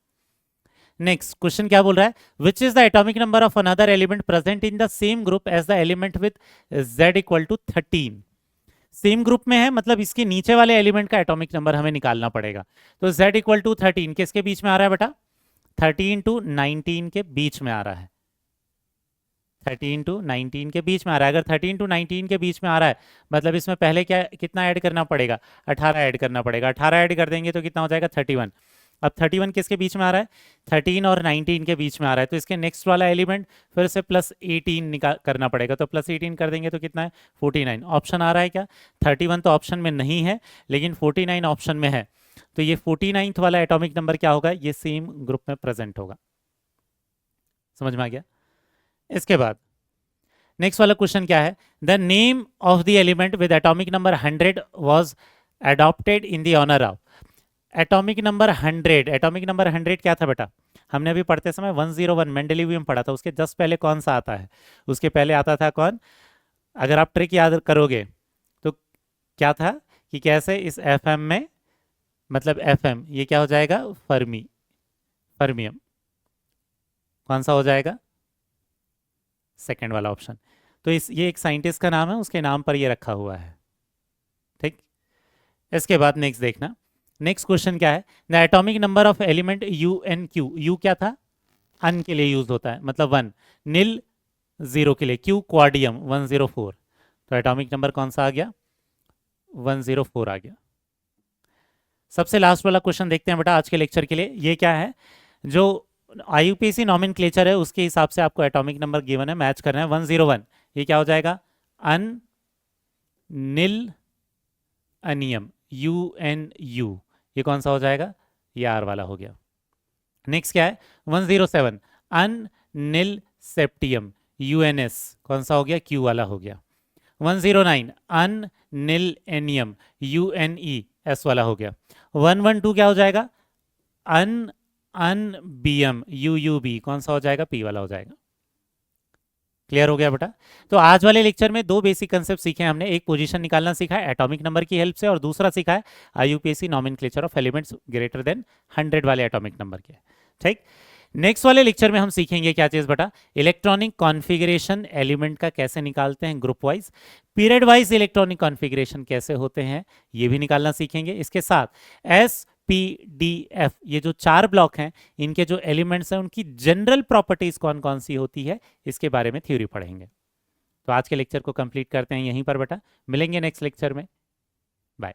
नेक्स्ट क्वेश्चन क्या बोल रहा है, which is the atomic number of another element present in the same group as the element with z equal to 13। Same group में है, मतलब इसके नीचे वाले एलिमेंट का एटॉमिक नंबर हमें निकालना पड़ेगा। तो z इक्वल टू 13 किसके बीच में आ रहा है बेटा, 13 to 19 के बीच में आ रहा है। 13 to 19 के बीच में आ रहा है। अगर 13 to 19 के बीच में आ रहा है, मतलब इसमें पहले क्या कितना ऐड करना पड़ेगा, 18 ऐड करना पड़ेगा। 18 ऐड कर देंगे तो कितना हो जाएगा 31। अब 31 किसके बीच में आ रहा है, 13 और 19 के बीच में आ रहा है, तो इसके नेक्स्ट वाला एलिमेंट फिर से प्लस 18 निकाल करना पड़ेगा। तो प्लस 18 कर देंगे तो कितना है 49। ऑप्शन आ रहा है क्या, 31 तो ऑप्शन में नहीं है, लेकिन 49 ऑप्शन में है। तो ये 49th वाला एटॉमिक नंबर क्या होगा, ये सेम ग्रुप में प्रेजेंट होगा। समझ में आ गया। इसके बाद नेक्स्ट वाला क्वेश्चन क्या है, the name of the element with atomic number 100 was adopted in the honour of. Atomic number 100, atomic number 100 क्या था बेटा, हमने अभी पढ़ते समय 101 मेंडेलीवियम पढ़ा था, उसके जस्ट पहले कौन सा आता है, उसके पहले आता था कौन, अगर आप ट्रिक याद करोगे तो क्या था कि कैसे इस एफएम में, मतलब एफएम ये क्या हो जाएगा फर्मी, फर्मियम कौन सा हो जाएगा, सेकेंड वाला ऑप्शन। तो इस ये एक साइंटिस्ट का नाम है, उसके नाम पर ये रखा हुआ है। ठीक, इसके बाद नेक्स्ट देखना, नेक्स्ट क्वेश्चन क्या है, the atomic number of element U N Q. U क्या था, अन के लिए यूज होता है, मतलब 1, नील 0 के लिए, क्यू क्वाडियम 104। तो एटॉमिक नंबर कौन सा आ गया, 104 आ गया। सबसे लास्ट वाला क्वेश्चन देखते हैं बेटा आज के लेक्चर के लिए। ये क्या है, जो आईयूपीएसी नॉमेनक्लेचर है उसके हिसाब से आपको एटॉमिक नंबर गिवन है, मैच करना है। 101 ये क्या हो जाएगा, अन नील अनियम UNU, ये कौन सा हो जाएगा, ये आर वाला हो गया। नेक्स्ट क्या है 107 अन नील सेप्टियम UNS, कौन सा हो गया, क्यू वाला हो गया। 109 अन नील एनियम UNE, एस वाला हो गया। 112 क्या हो जाएगा, अन BM UUB, कौन सा हो जाएगा, पी वाला हो जाएगा। क्लियर हो गया बेटा। तो आज वाले लेक्चर में दो बेसिक कंसेप्ट सीखे हमने, एक पोजीशन निकालना सीखा है एटॉमिक नंबर की हेल्प से, और दूसरा सीखा है IUPAC nomenclature of elements greater than 100 वाले एटॉमिक नंबर के। ठीक, नेक्स्ट वाले लेक्चर में हम सीखेंगे क्या चीज बेटा, इलेक्ट्रॉनिक कॉन्फ़िगरेशन एलिमेंट का कैसे निकालते हैं group wise, period wise electronic configuration कैसे होते हैं ये भी निकालना सीखेंगे। इसके साथ SPDF, ये जो 4 ब्लॉक हैं, इनके जो एलिमेंट्स हैं उनकी जनरल प्रॉपर्टीज कौन कौन सी होती है, इसके बारे में थ्योरी पढ़ेंगे। तो आज के लेक्चर को कंप्लीट करते हैं यहीं पर बेटा, मिलेंगे नेक्स्ट लेक्चर में, बाय।